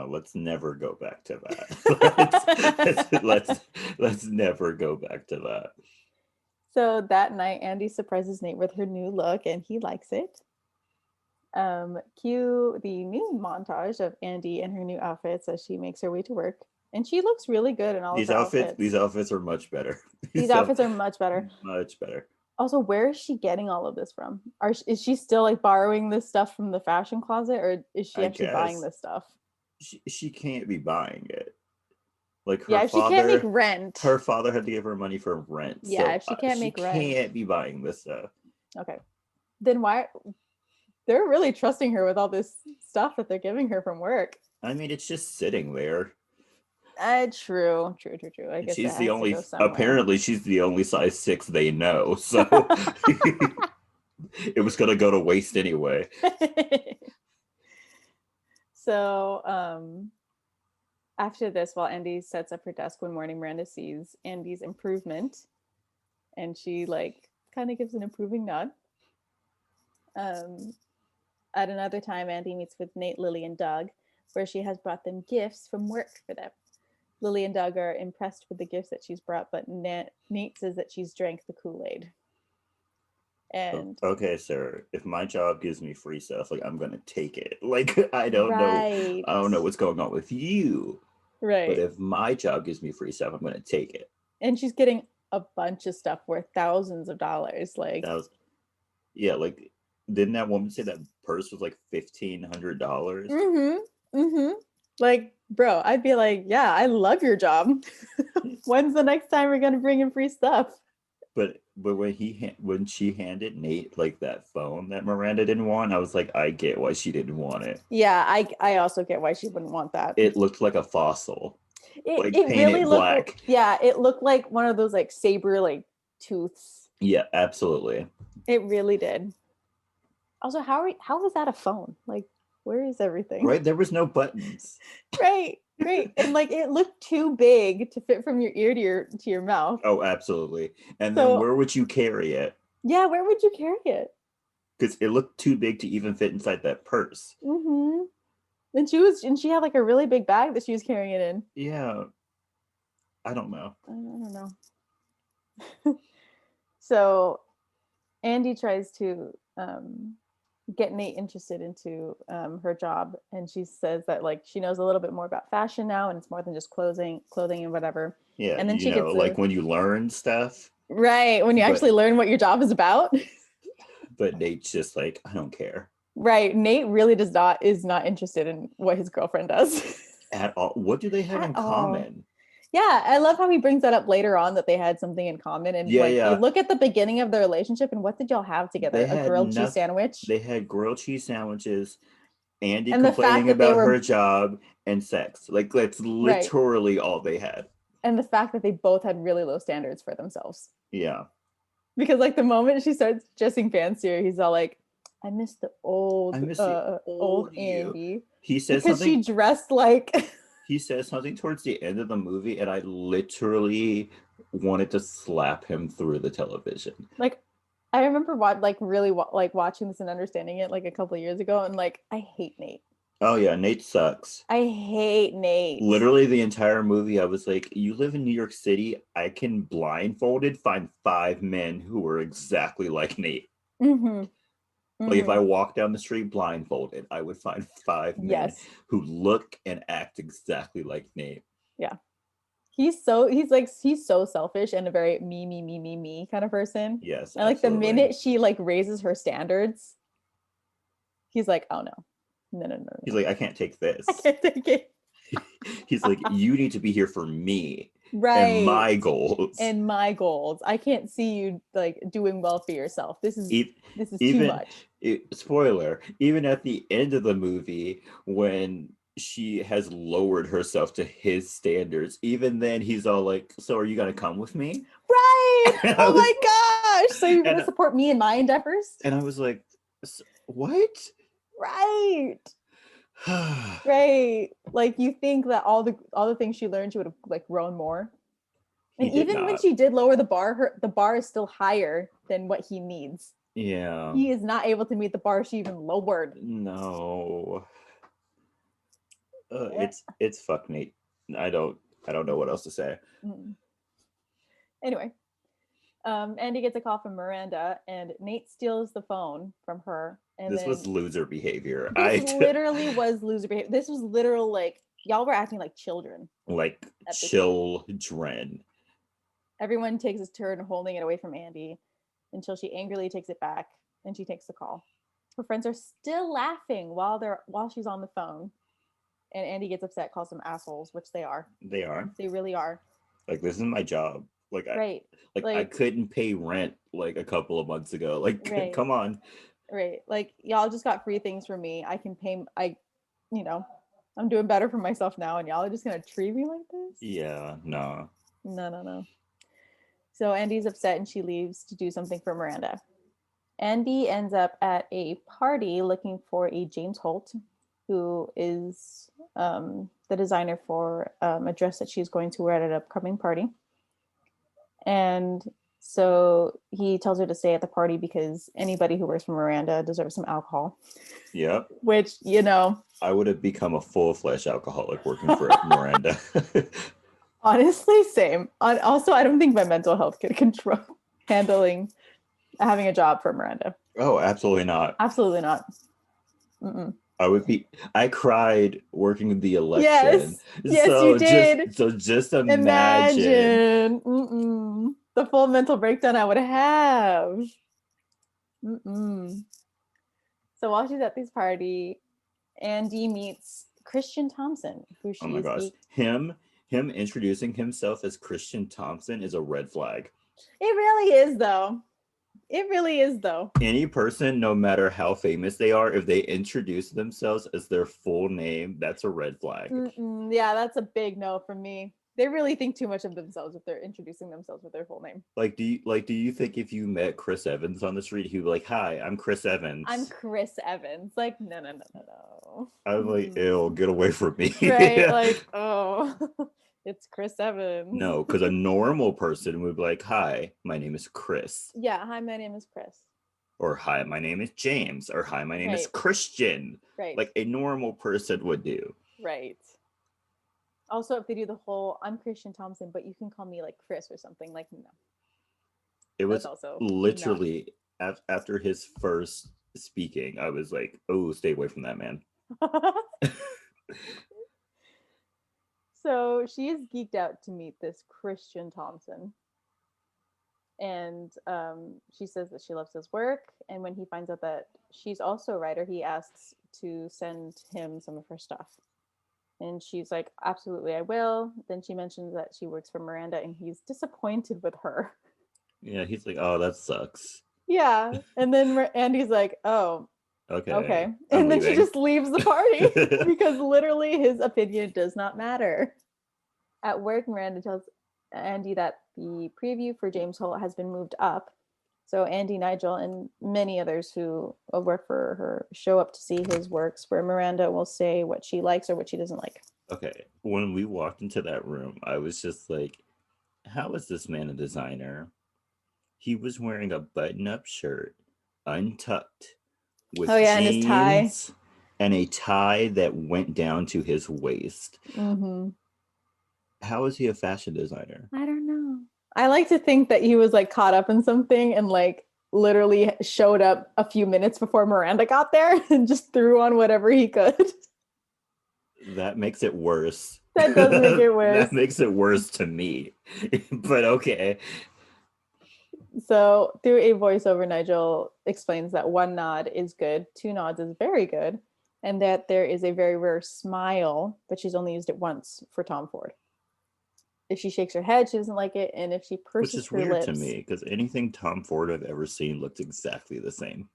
Let's never go back to that. let's never go back to that. So that night, Andy surprises Nate with her new look, and he likes it. Cue the new montage of Andy in her new outfits as she makes her way to work, and she looks really good in all These of her outfits. These outfits are much better. These outfits are much better. Much better. Also, where is she getting all of this from? Is she still like borrowing this stuff from the fashion closet, or is she I actually buying guess. this stuff? She can't be buying it. Like her Yeah, if she father, can't make rent. her father had to give her money for rent. Yeah, so, if she can't make rent. she can't be buying this stuff. Okay, then why? They're really trusting her with all this stuff that they're giving her from work. I mean, it's just sitting there. True. I guess She's it the has to only. go somewhere. Apparently, she's the only size 6 they know. So it was gonna go to waste anyway. So, after this, while Andy sets up her desk one morning, Miranda sees Andy's improvement, and she like kind of gives an approving nod. At another time, Andy meets with Nate, Lily, and Doug, where she has brought them gifts from work for them. Lily and Doug are impressed with the gifts that she's brought, but Nate says that she's drank the Kool-Aid. And okay, sir, if my job gives me free stuff, like I'm gonna take it. Like I don't know what's going on with you. Right. But if my job gives me free stuff, I'm gonna take it. And she's getting a bunch of stuff worth thousands of dollars. Like like didn't that woman say that purse was like $1,500? Like, bro, I'd be like, yeah, I love your job. When's the next time we're gonna bring in free stuff? But when she handed Nate like that phone that Miranda didn't want, I was like, I get why she didn't want it. Yeah, I also get why she wouldn't want that. It looked like a fossil. It painted really black. looked. Yeah, it looked like one of those like saber like tooths. Yeah, absolutely. It really did. Also, how was that a phone? Like, where is everything? Right, there was no buttons. Right. And like it looked too big to fit from your ear to your mouth. Oh, absolutely. And So- then where would you carry it? Yeah, where would you carry it? Because it looked too big to even fit inside that purse. Mm-hmm. And she had like a really big bag that she was carrying it in. Yeah. I don't know. I don't know. So Andy tries to get Nate interested into her job, and she says that like she knows a little bit more about fashion now, and it's more than just clothing and whatever. Yeah, And then she gets like when you learn stuff. Right, when you actually learn what your job is about. But Nate's just like, I don't care. Right, Nate really is not interested in what his girlfriend does. At all. What do they have in common? Yeah, I love how he brings that up later on that they had something in common. And Yeah, you look at the beginning of their relationship and what did y'all have together? A grilled cheese sandwich? They had grilled cheese sandwiches Andy And the fact complaining that they about were her job and sex. Like that's right. literally all they had. And the fact that they both had really low standards for themselves. Yeah. Because like the moment she starts dressing fancier, he's all like, I miss the I old miss the old old you. Andy. He says Because something. she dressed like He says something towards the end of the movie, and I literally wanted to slap him through the television. like I remember like watching this and understanding it like a couple of years ago, and like I hate Nate. Oh yeah, Nate sucks. I hate Nate. Literally the entire movie, I was like, you live in New York City. I can blindfolded find 5 men who are exactly like Nate. Mm-hmm. Like if I Mm-hmm. walk down the street blindfolded, I would find 5 men Yes. who look and act exactly like Nate. Yeah. He's so selfish and a very me kind of person. Yes, And like the absolutely. minute she like raises her standards, he's like, oh no. No. He's like, I can't take this. I can't take it. He's like, you need to be here for me Right. and my goals. And my goals. I can't see you like doing well for yourself. This is too much. Spoiler, even at the end of the movie, when she has lowered herself to his standards, even then he's all like, so are you gonna come with me? Right. Oh my gosh. So you're gonna support me in my endeavors? And I was like, what? Right. Right. Like you think that all the things she learned, she would have like grown more. And even when she did lower the bar, the bar is still higher than what he needs. Yeah. He is not able to meet the bar she even lowered. No. It's fuck Nate. I don't know what else to say. Anyway, Andy gets a call from Miranda, and Nate steals the phone from her. And this was loser behavior. This literally was loser behavior. This was literal like y'all were acting like children. Like children. Everyone takes his turn holding it away from Andy until she angrily takes it back and she takes the call. Her friends are still laughing while she's on the phone. And Andy gets upset, calls them assholes, which they are. They are. They really are. Like, this is my job. Like, right. I couldn't pay rent like a couple of months ago. Like, right. Come on. Right. Like, y'all just got free things from me. I can pay. I'm doing better for myself now, and y'all are just gonna treat me like this? Yeah. No. No. So Andy's upset, and she leaves to do something for Miranda. Andy ends up at a party looking for a James Holt, who is the designer for a dress that she's going to wear at an upcoming party. And so he tells her to stay at the party because anybody who works for Miranda deserves some alcohol. Yep. Which, I would have become a full-fledged alcoholic working for Miranda. Honestly, same. Also, I don't think my mental health could control having a job for Miranda. Oh, absolutely not. Absolutely not. Mm-mm. I cried working the election. Yes, you did. Just imagine. The full mental breakdown I would have. So while she's at this party, Andy meets Christian Thompson, who she is. Oh my gosh. Him introducing himself as Christian Thompson is a red flag. It really is, though. It really is, though. Any person, no matter how famous they are, if they introduce themselves as their full name, that's a red flag. Yeah, that's a big no from me. They really think too much of themselves if they're introducing themselves with their full name. Like, do you think if you met Chris Evans on the street, he'd be like, "Hi, I'm Chris Evans." I'm Chris Evans. Like, no. I was like, "Ew, get away from me!" Right? Like, oh. It's Chris Evans. No, because a normal person would be like, "Hi, my name is Chris." Yeah, hi, my name is Chris. Or hi, my name is James. Or hi, my name is Christian. Right. Like a normal person would do. Right. Also, if they do the whole, I'm Christian Thompson, but you can call me like Chris or something, like, no. It was also literally after his first speaking, I was like, oh, stay away from that man. So she is geeked out to meet this Christian Thompson. And she says that she loves his work. And when he finds out that she's also a writer, he asks to send him some of her stuff. And she's like, absolutely, I will. Then she mentions that she works for Miranda, and he's disappointed with her. Yeah, he's like, oh, that sucks. Yeah. And then Andy's like, oh, Okay, Okay. I'm And then she leaving. just leaves the party because literally his opinion does not matter. At work, Miranda tells Andy that the preview for James Holt has been moved up. So Andy, Nigel, and many others who work for her show up to see his works, where Miranda will say what she likes or what she doesn't like. Okay, when we walked into that room, I was just like, how is this man a designer? He was wearing a button-up shirt, untucked, Oh with yeah, and his tie. jeans and a tie that went down to his waist. Mm-hmm. How is he a fashion designer? I don't know. I like to think that he was like caught up in something and like literally showed up a few minutes before Miranda got there and just threw on whatever he could. That makes it worse. That does make it worse. That makes it worse to me. But okay. So through a voiceover, Nigel explains that one nod is good, two nods is very good, and that there is a very rare smile, but she's only used it once for Tom Ford. If she shakes her head, she doesn't like it, and if she Which purses is her weird to lips, me because anything Tom Ford I've ever seen looks exactly the same.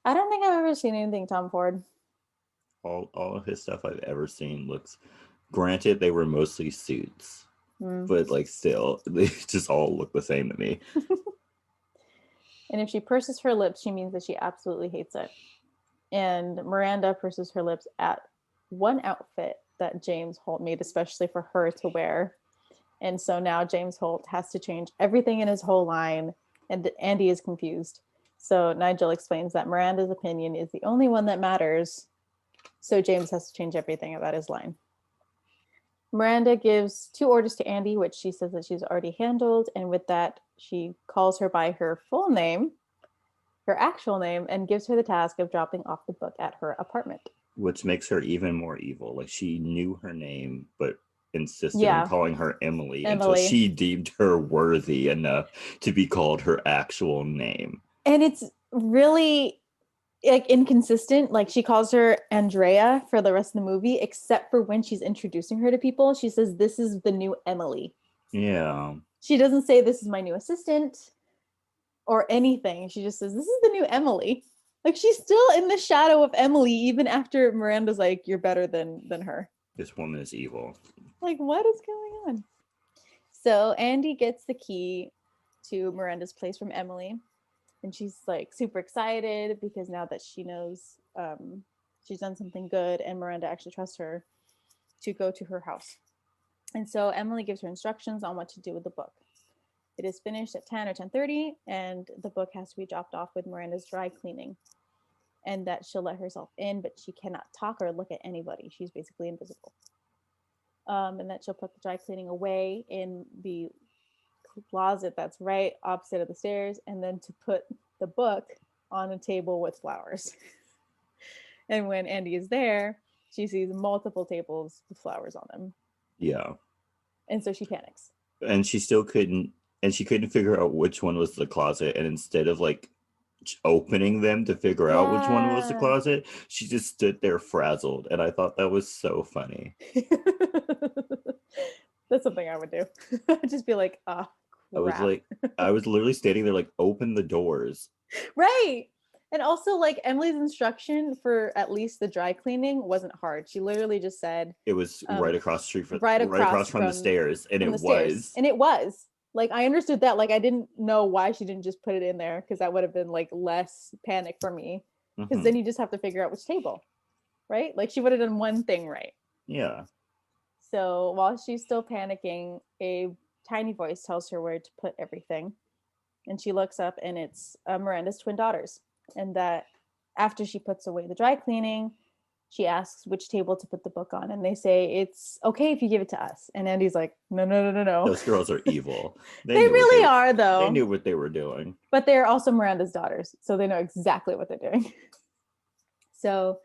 I don't think I've ever seen anything Tom Ford. All of his stuff I've ever seen looks, granted they were mostly suits, but like still they just all look the same to me. And if she purses her lips, she means that she absolutely hates it. And Miranda purses her lips at one outfit that James Holt made especially for her to wear. And so now James Holt has to change everything in his whole line, and Andy is confused. So Nigel explains that Miranda's opinion is the only one that matters. So James has to change everything about his line. Miranda gives 2 orders to Andy, which she says that she's already handled. And with that, she calls her by her full name, her actual name, and gives her the task of dropping off the book at her apartment. Which makes her even more evil. Like she knew her name, but insisted on calling her Emily until she deemed her worthy enough to be called her actual name. And it's really like inconsistent. Like she calls her Andrea for the rest of the movie, except for when she's introducing her to people. She says, "This is the new Emily." Yeah. She doesn't say, "This is my new assistant," or anything. She just says, "This is the new Emily." Like she's still in the shadow of Emily, even after Miranda's like, "You're better than her." This woman is evil. Like, what is going on? So Andy gets the key to Miranda's place from Emily. And she's like super excited because now that she knows she's done something good and Miranda actually trusts her to go to her house. And so Emily gives her instructions on what to do with the book. It is finished at 10 or 10:30, and the book has to be dropped off with Miranda's dry cleaning. And that she'll let herself in, but she cannot talk or look at anybody. She's basically invisible. And that she'll put the dry cleaning away in the closet that's right opposite of the stairs, and then to put the book on a table with flowers. And when Andy is there, she sees multiple tables with flowers on them. Yeah. And so she panics. And she couldn't figure out which one was the closet. And instead of like opening them to figure out which one was the closet, she just stood there frazzled. And I thought that was so funny. That's something I would do. I'd just be like, crap. I was literally standing there like, open the doors. Right. And also, like, Emily's instruction for at least the dry cleaning wasn't hard. She literally just said it was right across the street, right across from the stairs, and it was. Stairs. And it was. Like, I understood that. Like, I didn't know why she didn't just put it in there, because that would have been like less panic for me. Because then you just have to figure out which table, right? Like, she would have done one thing right. Yeah. So while she's still panicking, a tiny voice tells her where to put everything. And she looks up, and it's Miranda's twin daughters. And that after she puts away the dry cleaning, she asks which table to put the book on. And they say, "It's okay if you give it to us." And Andy's like, no. Those girls are evil. They really are, though. They knew what they were doing. But they're also Miranda's daughters, so they know exactly what they're doing. So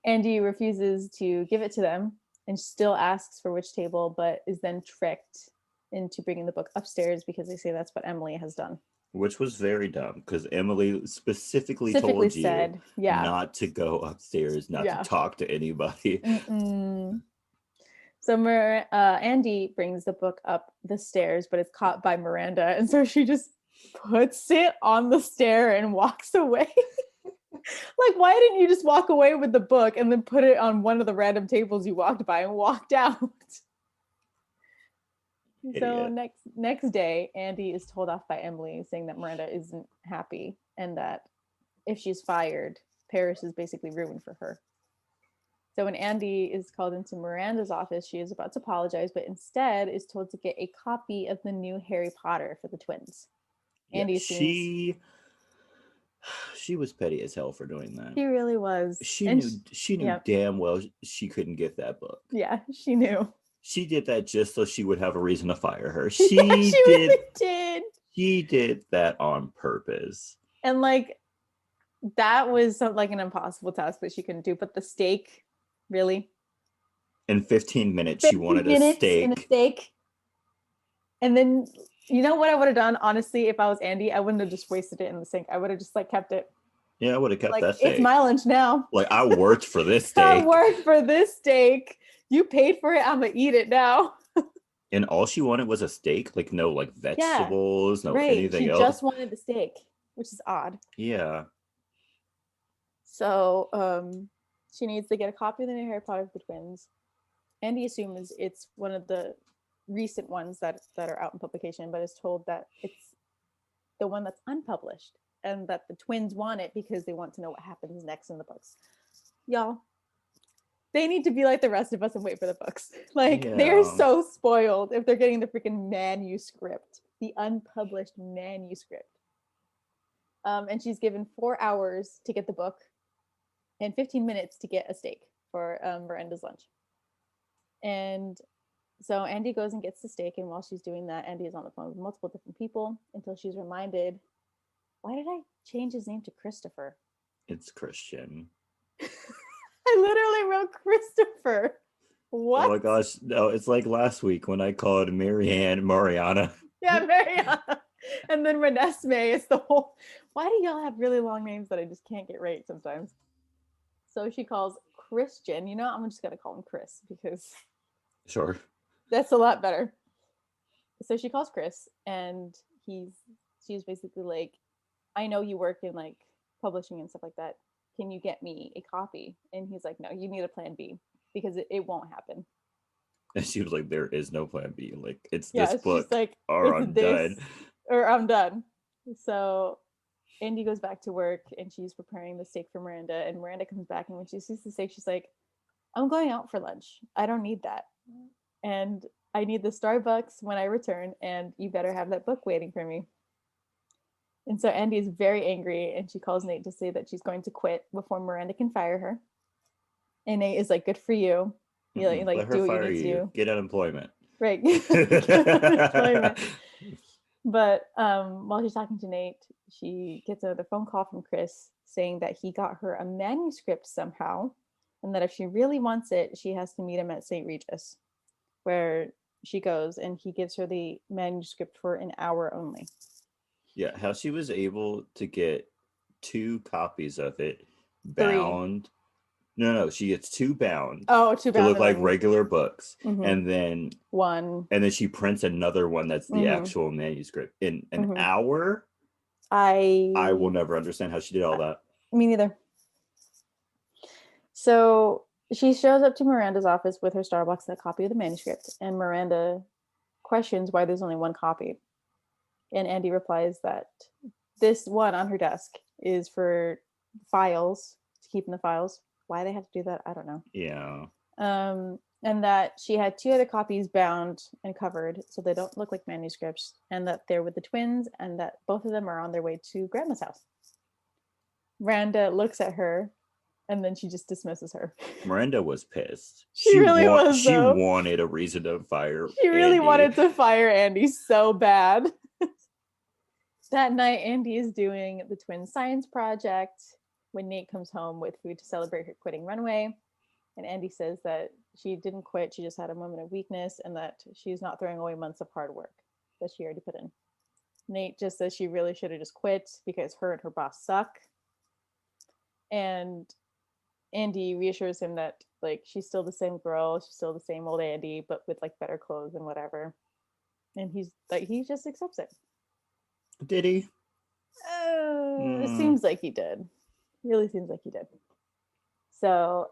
Andy refuses to give it to them and still asks for which table, but is then tricked into bringing the book upstairs because they say that's what Emily has done. Which was very dumb, because Emily specifically told said, you not to go upstairs, not to talk to anybody. So Andy brings the book up the stairs, but it's caught by Miranda. And so she just puts it on the stair and walks away. Like, why didn't you just walk away with the book and then put it on one of the random tables you walked by and walked out? So next day, Andy is told off by Emily, saying that Miranda isn't happy and that if she's fired, Paris is basically ruined for her. So when Andy is called into Miranda's office, she is about to apologize, but instead is told to get a copy of the new Harry Potter for the twins. Andy she was petty as hell for doing that. She really was. She knew damn well she couldn't get that book. Yeah, she knew. She did that just so she would have a reason to fire her. She really did. She did that on purpose. And like, that was like an impossible task that she couldn't do. But the steak, really? In 15 minutes, she wanted a steak. And then, you know what I would have done, honestly, if I was Andy? I wouldn't have just wasted it in the sink. I would have just like kept it. Yeah, I would have kept that steak. It's my lunch now. Like, I worked for this steak. I worked for this steak. You paid for it. I'm going to eat it now. And all she wanted was a steak? Like, no, like, vegetables, anything else? She just wanted the steak, which is odd. Yeah. So, she needs to get a copy of the new Harry Potter for the twins. Andy assumes it's one of the recent ones that are out in publication, but is told that it's the one that's unpublished and that the twins want it because they want to know what happens next in the books. Y'all, they need to be like the rest of us and wait for the books. They're so spoiled if they're getting the freaking manuscript, the unpublished manuscript. And she's given 4 hours to get the book and 15 minutes to get a steak for Miranda's lunch. And so Andy goes and gets the steak, and while she's doing that, Andy is on the phone with multiple different people until she's reminded, why did I change his name to Christopher? It's Christian. I literally wrote Christopher. What? Oh my gosh. No, it's like last week when I called Mariana. Yeah, Mariana. And then Renesmee is the whole... Why do y'all have really long names that I just can't get right sometimes? So she calls Christian. You know, I'm just going to call him Chris because... Sure. That's a lot better. So she calls Chris, and she's basically like, I know you work in like publishing and stuff like that. Can you get me a copy? And he's like, no, you need a plan B because it won't happen. And she was like, there is no plan B. Like, it's this book like, or I'm done. Or I'm done. So Andy goes back to work, and she's preparing the steak for Miranda. And Miranda comes back, and when she sees the steak, she's like, I'm going out for lunch. I don't need that. And I need the Starbucks when I return, and you better have that book waiting for me. And so Andy is very angry, and she calls Nate to say that she's going to quit before Miranda can fire her. And Nate is like, good for you. You like do what you need to do. Get unemployment. Right. Get unemployment. But while she's talking to Nate, she gets another phone call from Chris saying that he got her a manuscript somehow, and that if she really wants it, she has to meet him at St. Regis, where she goes, and he gives her the manuscript for an hour only. Yeah, how she was able to get 2 copies of it bound. 3. No, she gets 2 bound. Oh, 2 bound. To look like regular books. Mm-hmm. And then 1. And then she prints another one that's the actual manuscript. In an hour? I will never understand how she did all that. Me neither. So she shows up to Miranda's office with her Starbucks and a copy of the manuscript, and Miranda questions why there's only 1 copy. And Andy replies that this one on her desk is for files, to keep in the files. Why they have to do that, I don't know. Yeah. And that she had 2 other copies bound and covered so they don't look like manuscripts, and that they're with the twins, and that both of them are on their way to Grandma's house. Miranda looks at her, and then she just dismisses her. Miranda was pissed. She really was. She wanted a reason to fire She really wanted to fire Andy so bad. That night, Andy is doing the twin science project when Nate comes home with food to celebrate her quitting Runway. And Andy says that she didn't quit, she just had a moment of weakness, and that she's not throwing away months of hard work that she already put in. Nate just says she really should have just quit because her and her boss suck. And Andy reassures him that like she's still the same girl, she's still the same old Andy, but with like better clothes and whatever. And he's like, he just accepts it. Did he? It seems like he did. Really seems like he did. So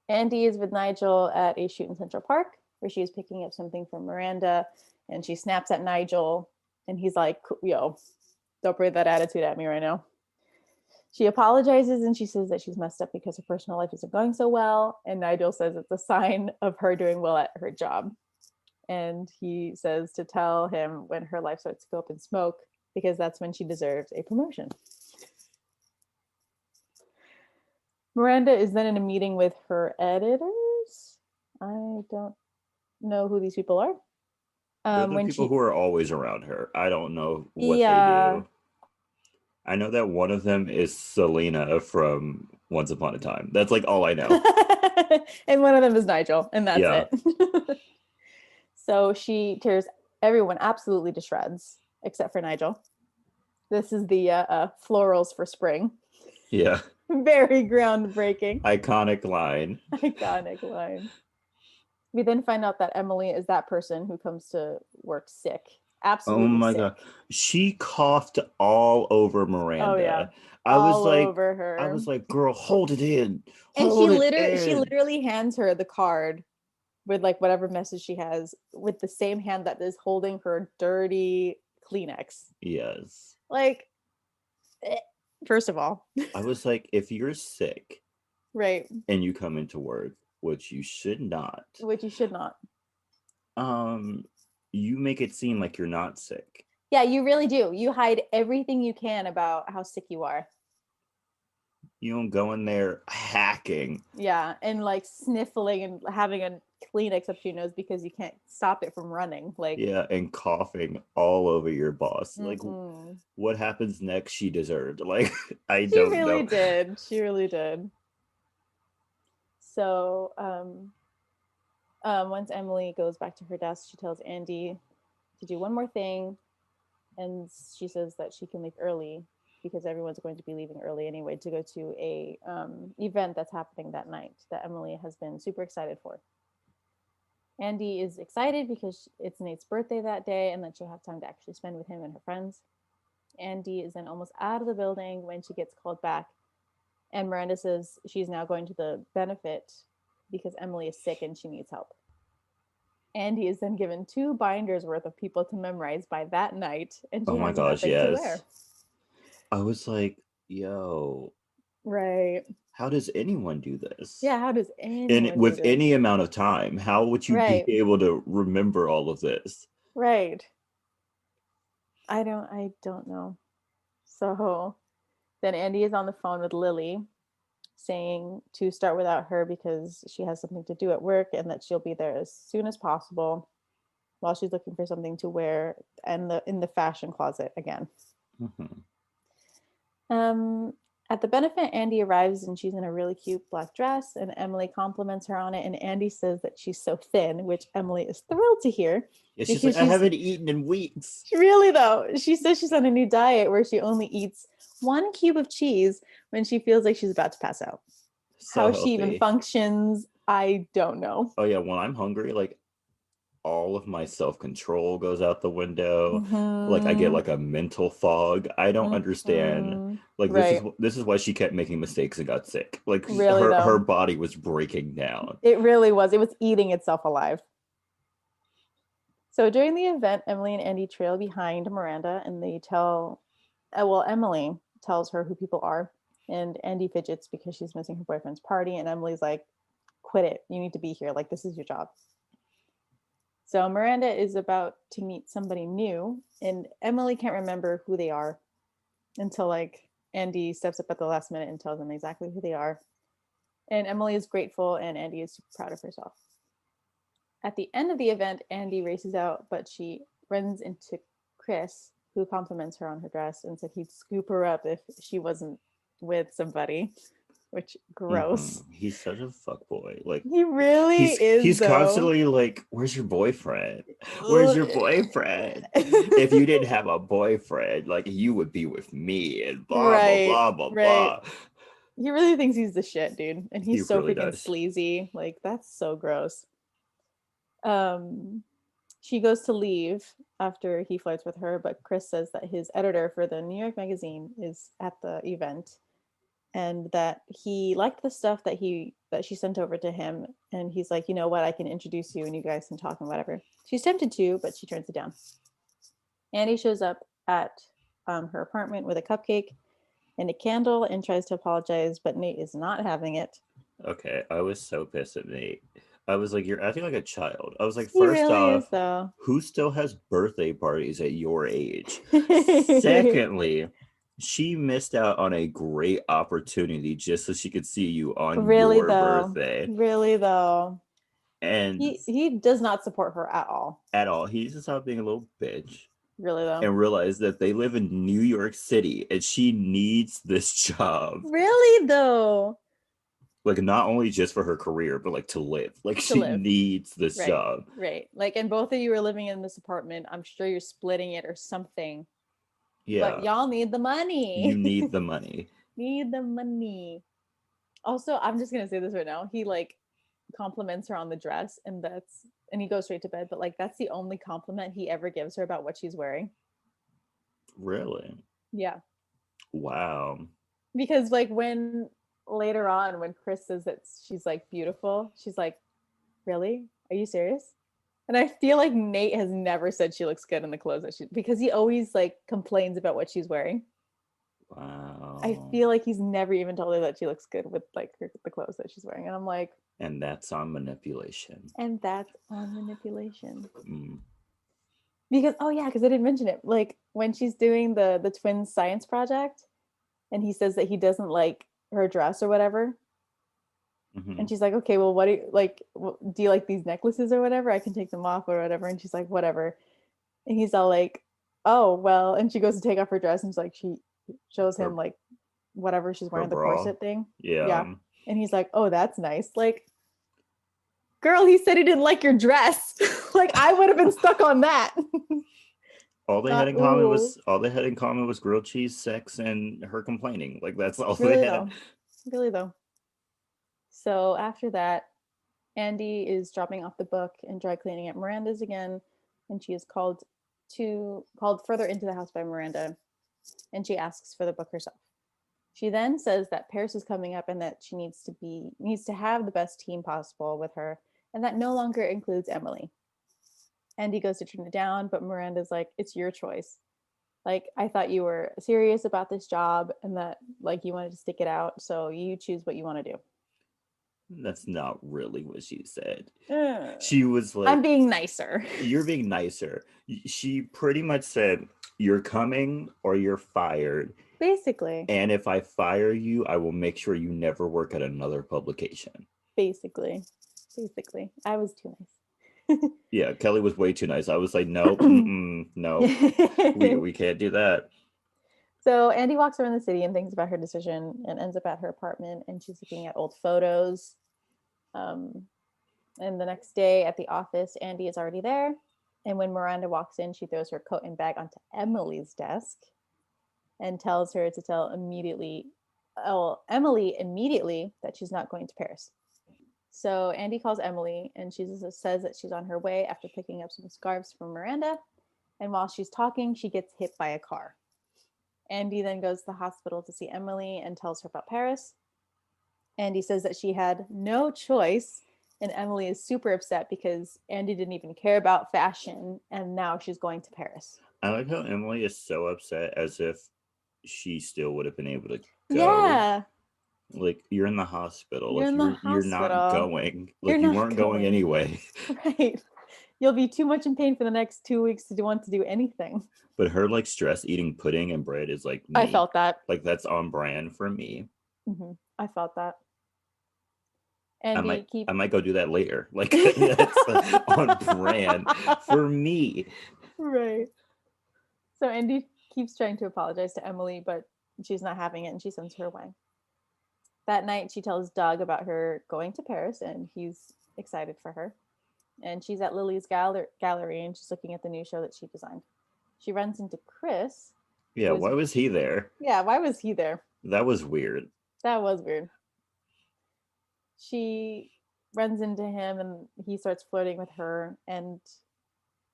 Andy is with Nigel at a shoot in Central Park where she is picking up something from Miranda, and she snaps at Nigel, and he's like, yo, don't bring that attitude at me right now. She apologizes and she says that she's messed up because her personal life isn't going so well. And Nigel says it's a sign of her doing well at her job. And he says to tell him when her life starts to go up in smoke because that's when she deserves a promotion. Miranda is then in a meeting with her editors. I don't know who these people are. They're the When people she, who are always around her. I don't know what they yeah, do. I know that one of them is Selena from Once Upon a Time. That's like all I know. and one of them is Nigel, and that's Yeah. it. So she tears everyone absolutely to shreds, except for Nigel. This is the florals for spring. Yeah. Very groundbreaking. Iconic line. Iconic line. We then find out that Emily is that person who comes to work sick. Oh Absolutely my sick. god. She coughed all over Oh yeah. Miranda. All over I her. was like, girl, hold it in. And Hold it she in. literally hands her the card with like whatever message she has with the same hand that is holding her dirty Kleenex. Yes. Like, first of all, I was like, if you're sick right, and you come into work, which you should not, which you should not. you make it seem like you're not sick. Yeah, you really do. You hide everything you can about how sick you are. You don't go in there hacking. Yeah, and like sniffling and having a Kleenex up to your nose because you can't stop it from running. Like, Yeah, and coughing all over your boss. Like, mm-mm. what happens next? She deserved. Like, I She don't really know. did. She really did. So, once Emily goes back to her desk, she tells Andy to do one more thing, and she says that she can leave early because everyone's going to be leaving early anyway to go to a event that's happening that night that Emily has been super excited for. Andy is excited because it's Nate's birthday that day and that she'll have time to actually spend with him and her friends. Andy is then almost out of the building when she gets called back, and Miranda says she's now going to the benefit because Emily is sick and she needs help. Andy is then given 2 binders worth of people to memorize by that night, and Oh she my has gosh, nothing to wear. yes. I was like, yo, Right. how does anyone do this? Yeah, how does And anyone do with this? any amount of time, how would you be Right. able to remember all of this? Right. I don't know. So then Andy is on the phone with Lily saying to start without her because she has something to do at work and that she'll be there as soon as possible while she's looking for something to wear and in the fashion closet again. Mhm. Um, at the benefit, Andy arrives and she's in a really cute black dress, and Emily compliments her on it. And Andy says that she's so thin, which Emily is thrilled to hear Yeah, she's like, because I haven't eaten in weeks. really though, she says she's on a new diet where she only eats 1 cube of cheese when she feels like she's about to pass out. So How she even healthy. functions, I don't know. Oh yeah, when I'm hungry, like all of my self-control goes out the window. Like I get Mm-hmm. like a mental fog. I don't understand. Mm-hmm. Like Right. this is why she kept making mistakes and got sick. Like Really her though. body was breaking down. It really was. It was eating itself alive. So during the event, Emily and Andy trail behind Miranda and they tell, Emily tells her who people are. And Andy fidgets because she's missing her boyfriend's party. And Emily's like, quit it. You need to be here. Like, this is your job. So Miranda is about to meet somebody new. And Emily can't remember who they are until like Andy steps up at the last minute and tells them exactly who they are. And Emily is grateful and Andy is super proud of herself. At the end of the event, Andy races out, but she runs into Chris, who compliments her on her dress and said he'd scoop her up if she wasn't with somebody, which gross. He's such a fuck boy. Like He really is he's though. constantly like, "Where's your boyfriend? Where's your boyfriend? If you didn't have a boyfriend, like you would be with me." And blah blah Right, blah blah right. blah. He really thinks he's the shit, dude. And He he's so really freaking does. sleazy. Like, that's so gross. Um, she goes to leave after he flirts with her, but Chris says that his editor for the New York Magazine is at the event. and that he liked the stuff that she sent over to him, and he's like, you know what, I can introduce you and you guys can talk and whatever. She's tempted to, but she turns it down. Andy shows up at her apartment with a cupcake and a candle and tries to apologize, but Nate is not having it. Okay, I was so pissed at Nate. I was like, you're acting like a child. I was like, He first really is, off, though. who still has birthday parties at your age? Secondly, she missed out on a great opportunity just so she could see you on Really your though. birthday. Really though. And He does not support her at all. at all, he needs to stop being a little bitch. Really though. And realize that they live in New York City and she needs this job. Really though. Like, not only just for her career, but like to live. Like, To she live. needs this Right. job. Right. Like, and both of you are living in this apartment. I'm sure you're splitting it or something. Yeah. But y'all need the money. You need the money. Need the money. Also, I'm just gonna say this right now. He like compliments her on the dress, and he goes straight to bed. But like, that's the only compliment he ever gives her about what she's wearing. Really? Yeah. Wow. Because like when later on when Chris says that she's like beautiful, she's like, really? Are you serious? And I feel like Nate has never said she looks good in the clothes that because he always like complains about what she's wearing. Wow. I feel like he's never even told her that she looks good with like the clothes that she's wearing. And I'm like, and that's on manipulation. Mm. Because because I didn't mention it. Like when she's doing the twins science project and he says that he doesn't like her dress or whatever. Mm-hmm. And she's like, okay, well, what do you like? Do you like these necklaces or whatever? I can take them off or whatever. And she's like, whatever. And he's all like, oh, well. And she goes to take off her dress and she's like, she shows him like whatever she's wearing, the corset thing. Yeah. And he's like, oh, that's nice. Like, girl, he said he didn't like your dress. Like, I would have been stuck on that. All they had in common was grilled cheese, sex, and her complaining. Like, that's all really they had. Really though. So after that, Andy is dropping off the book and dry cleaning at Miranda's again, and she is called further into the house by Miranda, and she asks for the book herself. She then says that Paris is coming up and that she needs to have the best team possible with her, and that no longer includes Emily. Andy goes to turn it down, but Miranda's like, it's your choice. Like, I thought you were serious about this job and that like you wanted to stick it out, so you choose what you want to do. That's not really what she said. She was like, I'm being nicer. You're being nicer. She pretty much said, you're coming or you're fired. Basically. And if I fire you, I will make sure you never work at another publication. Basically. I was too nice. Yeah, Kelley was way too nice. I was like, no, no, we can't do that. So Andy walks around the city and thinks about her decision and ends up at her apartment, and she's looking at old photos. And the next day at the office, Andy is already there. And when Miranda walks in, she throws her coat and bag onto Emily's desk and tells her to tell Emily immediately that she's not going to Paris. So Andy calls Emily and she says that she's on her way after picking up some scarves from Miranda. And while she's talking, she gets hit by a car. Andy then goes to the hospital to see Emily and tells her about Paris. Andy says that she had no choice, and Emily is super upset because Andy didn't even care about fashion, and now she's going to Paris. I like how Emily is so upset as if she still would have been able to go. Yeah. Like, you're in the hospital. You're not going. Like, you weren't going anyway. Right. You'll be too much in pain for the next 2 weeks to want to do anything. But her like stress eating pudding and bread is like me. I felt that. Like, that's on brand for me. Mm-hmm. I felt that. And I might go do that later. Like, that's on brand for me. Right. So Andy keeps trying to apologize to Emily, but she's not having it and she sends her away. That night, she tells Doug about her going to Paris and he's excited for her. And she's at Lily's gallery and she's looking at the new show that she designed. She runs into Chris. Yeah, why was he there? Yeah, why was he there? That was weird. She runs into him and he starts flirting with her and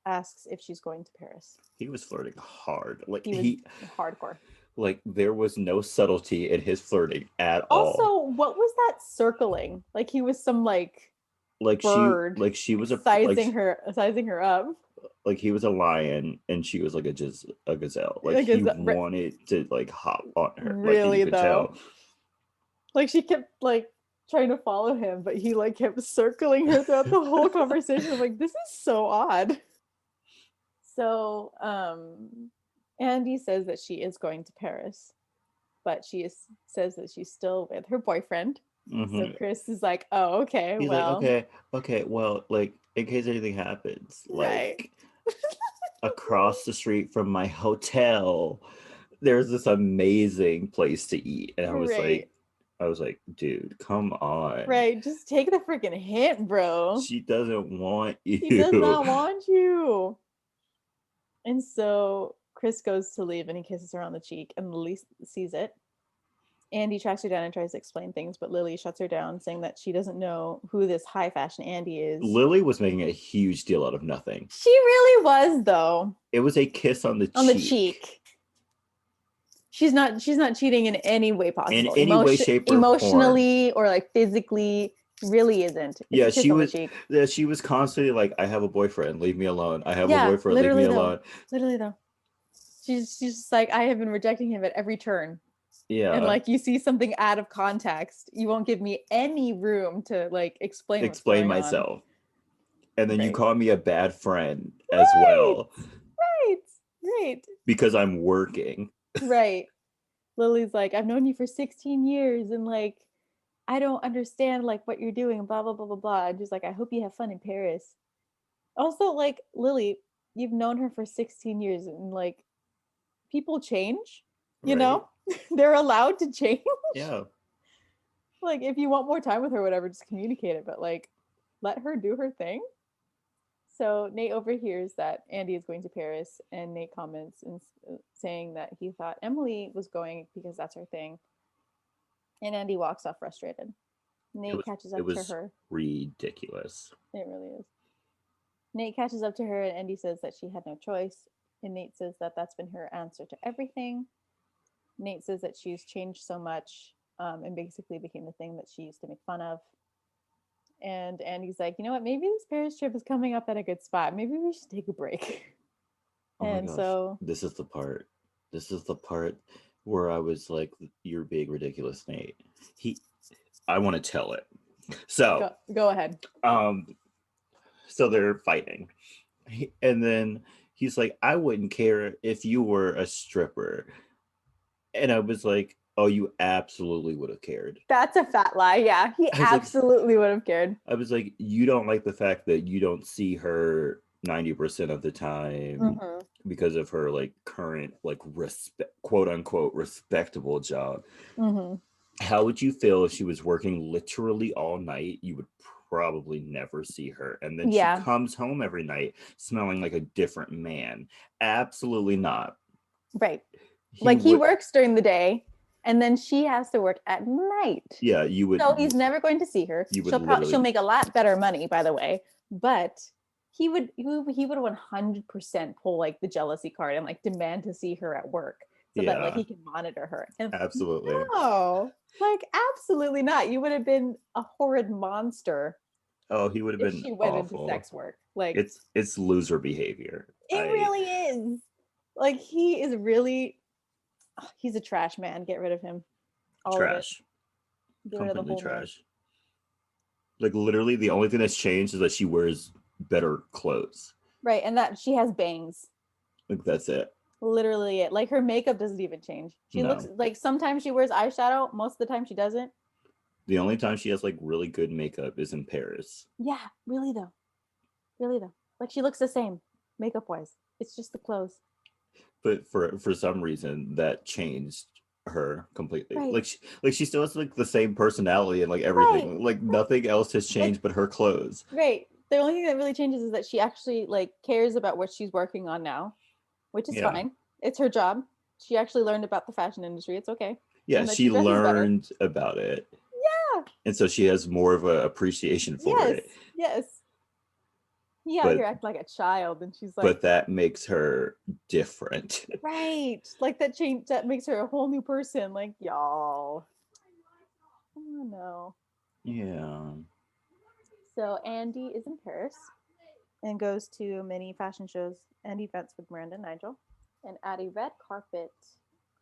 asks if she's going to Paris. He was flirting hard. Like, he was hardcore. Like there was no subtlety in his flirting at all. Also, what was that circling? Like he was some like bird Like she was sizing her up. like he was a lion and she was like a gazelle. Like Like he is that wanted to like hop on her. Like and you really could though? tell. Like she kept like trying to follow him, but he like kept circling her throughout the whole conversation. I'm like, this is so odd. So Andy says that she is going to Paris, but says that she's still with her boyfriend. So Mhm. Chris is like, oh, okay, He's like, well, okay, well, like in case anything happens, right. like across the street from my hotel, there's this amazing place to eat. And Right. I was like, dude, come on. Right. Just take the freaking hint, bro. She doesn't want He does you. not want you. And so Chris goes to leave and he kisses her on the cheek, and Lily sees it. Andy tracks her down and tries to explain things, but Lily shuts her down, saying that she doesn't know who this high fashion Andy is. Lily was making a huge deal out of nothing. She really was, though. It was a kiss on the cheek. On the cheek. She's not cheating in any way possible. In any way, shape, or emotionally form. or like physically, really isn't. It's she was constantly like, I have a boyfriend, leave me alone. I have a boyfriend, leave me alone. Literally though. She's just like, I have been rejecting him at every turn. Yeah. And like you see something out of context, you won't give me any room to like explain myself. And then you call me a bad friend right. as well. Right. Because I'm working. Right. Lily's like, I've known you for 16 years and like I don't understand like what you're doing, blah blah blah blah blah. And she's like, I hope you have fun in Paris. Also, like, Lily, you've known her for 16 years and like people change, you know? They're allowed to change. Yeah. Like if you want more time with her, whatever, just communicate it, but like let her do her thing. So Nate overhears that Andy is going to Paris, and Nate comments and saying that he thought Emily was going because that's her thing. And Andy walks off frustrated. Nate catches up to her. Ridiculous. It really is. Nate catches up to her, and Andy says that she had no choice. And Nate says that that's been her answer to everything. Nate says that she's changed so much and basically became the thing that she used to make fun of. And Andy's like, you know what? Maybe this Paris trip is coming up at a good spot. Maybe we should take a break. Oh and so this is the part where I was like, you're being ridiculous, Nate. I want to tell it. So go ahead. So they're fighting. And then he's like, I wouldn't care if you were a stripper. And I was like, oh, you absolutely would have cared. That's a fat lie. Yeah, he absolutely would have cared. I was like, you don't like the fact that you don't see her 90% of the time because of her like current like quote unquote respectable job. How would you feel if she was working literally all night? You would probably never see her, and then she comes home every night smelling like a different man. Absolutely not. Right. He works during the day, and then she has to work at night. Yeah, you would. So he's never going to see her. She'll make a lot better money, by the way. But he would 100% pull like the jealousy card and like demand to see her at work so that like he can monitor her. And absolutely. No, like absolutely not. You would have been a horrid monster. Oh, he would have been. She went into sex work. Like it's loser behavior. It really is. Like he is really. He's a trash man. Get rid of him. Trash. Completely trash. Like literally, the only thing that's changed is that she wears better clothes. Right, and that she has bangs. Like that's it. Literally it. Like her makeup doesn't even change. She looks like sometimes she wears eyeshadow. Most of the time she doesn't. The only time she has like really good makeup is in Paris. Yeah, really though. Like she looks the same makeup wise. It's just the clothes. But for some reason that changed her completely. Right. Like she still has like the same personality and like everything. Right. Like nothing else has changed but her clothes. Right. The only thing that really changes is that she actually like cares about what she's working on now, which is fine. It's her job. She actually learned about the fashion industry. It's okay. Yeah, she learned about it. Yeah. And so she has more of an appreciation for it. Yes. Yeah, but you're acting like a child, and she's like, but that makes her different. right, like that makes her a whole new person. Like, y'all, oh no. Yeah. So Andy is in Paris and goes to many fashion shows and events with Miranda and Nigel. And at a red carpet,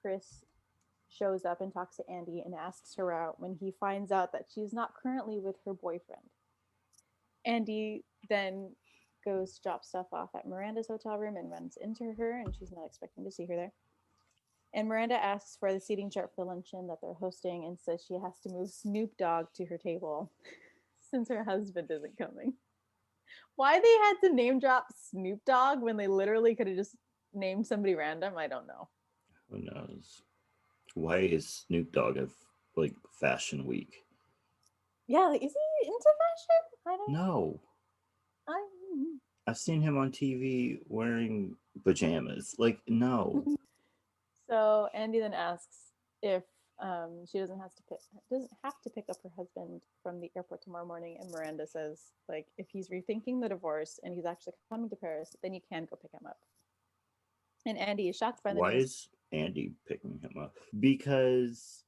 Chris shows up and talks to Andy and asks her out when he finds out that she's not currently with her boyfriend. Andy then goes to drop stuff off at Miranda's hotel room and runs into her, and she's not expecting to see her there. And Miranda asks for the seating chart for the luncheon that they're hosting and says she has to move Snoop Dogg to her table since her husband isn't coming. Why they had to name drop Snoop Dogg when they literally could have just named somebody random, I don't know. Who knows? Why is Snoop Dogg of like Fashion Week? Yeah, like, is he into fashion? I don't No. I I've seen him on TV wearing pajamas. Like, no. So Andy then asks if she doesn't have to pick up her husband from the airport tomorrow morning, and Miranda says, like, if he's rethinking the divorce and he's actually coming to Paris, then you can go pick him up. And Andy is shocked by the Why news. is Andy picking him up? Because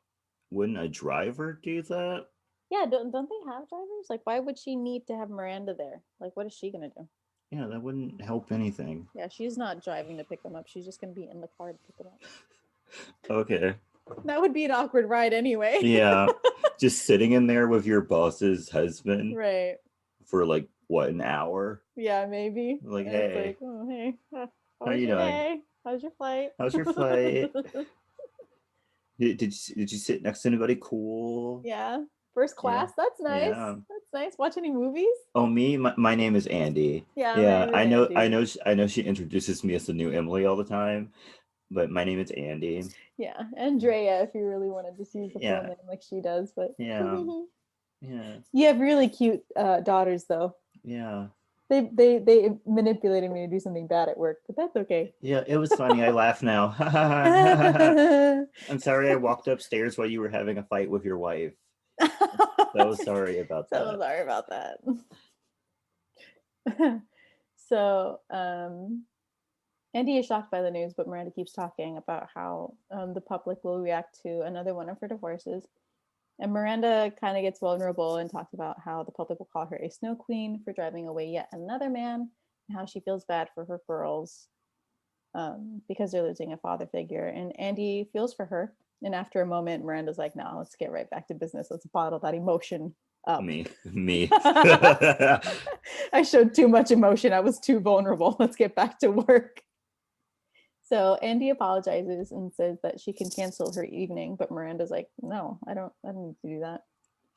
wouldn't a driver do that? Yeah, don't they have drivers? Like, why would she need to have Miranda there? Like, what is she gonna do? Yeah, that wouldn't help anything. Yeah, she's not driving to pick him up. She's just gonna be in the car to pick him up. Okay. That would be an awkward ride anyway. Yeah. Just sitting in there with your boss's husband Right. for like what, an hour? Yeah, maybe. Like, And hey, it's like, oh hey, how how was you your doing? day? How's your flight? How's your flight? Did you sit next to anybody cool? Yeah. First class. Yeah. That's nice. Yeah. That's nice. Watch any movies? Oh, me? My name is Andy. Yeah, my Yeah, name is Andy. I know she introduces me as the new Emily all the time, but my name is Andy. Yeah, Andrea, if you really want to just use the full Yeah. name like she does. But Yeah. Yeah. you have really cute daughters, though. Yeah. They manipulated me to do something bad at work, but that's okay. Yeah, it was funny. I laugh now. I'm sorry I walked upstairs while you were having a fight with your wife. So sorry about that. So sorry about that. So, Andy is shocked by the news, but Miranda keeps talking about how the public will react to another one of her divorces. And Miranda kind of gets vulnerable and talks about how the public will call her a snow queen for driving away yet another man, and how she feels bad for her girls because they're losing a father figure. And Andy feels for her. And after a moment, Miranda's like, no, let's get right back to business. Let's bottle that emotion up. Me. I showed too much emotion. I was too vulnerable. Let's get back to work. So Andy apologizes and says that she can cancel her evening, but Miranda's like, no, I don't need to do that.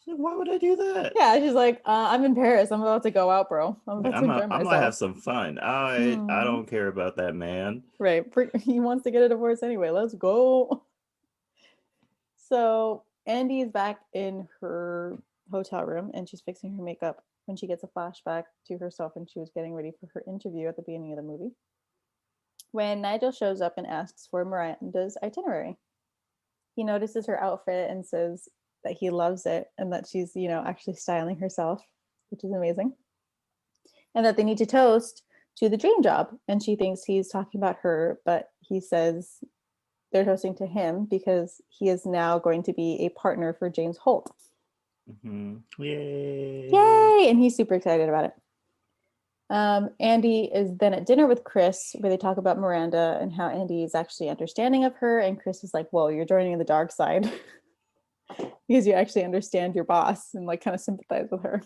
Why would I do that? Yeah, she's like, I'm in Paris. I'm about to go out, bro. I'm about to enjoy myself. I'm gonna have some fun. I don't care about that man. Right. He wants to get a divorce anyway. Let's go. So Andy is back in her hotel room and she's fixing her makeup when she gets a flashback to herself and she was getting ready for her interview at the beginning of the movie. When Nigel shows up and asks for Miranda's itinerary, he notices her outfit and says that he loves it and that she's, actually styling herself, which is amazing. And that they need to toast to the dream job. And she thinks he's talking about her, but he says they're toasting to him because he is now going to be a partner for James Holt. Mm-hmm. Yay! Yay! And he's super excited about it. Andy is then at dinner with Chris where they talk about Miranda and how Andy is actually understanding of her. And Chris is like, whoa, you're joining the dark side because you actually understand your boss and like kind of sympathize with her.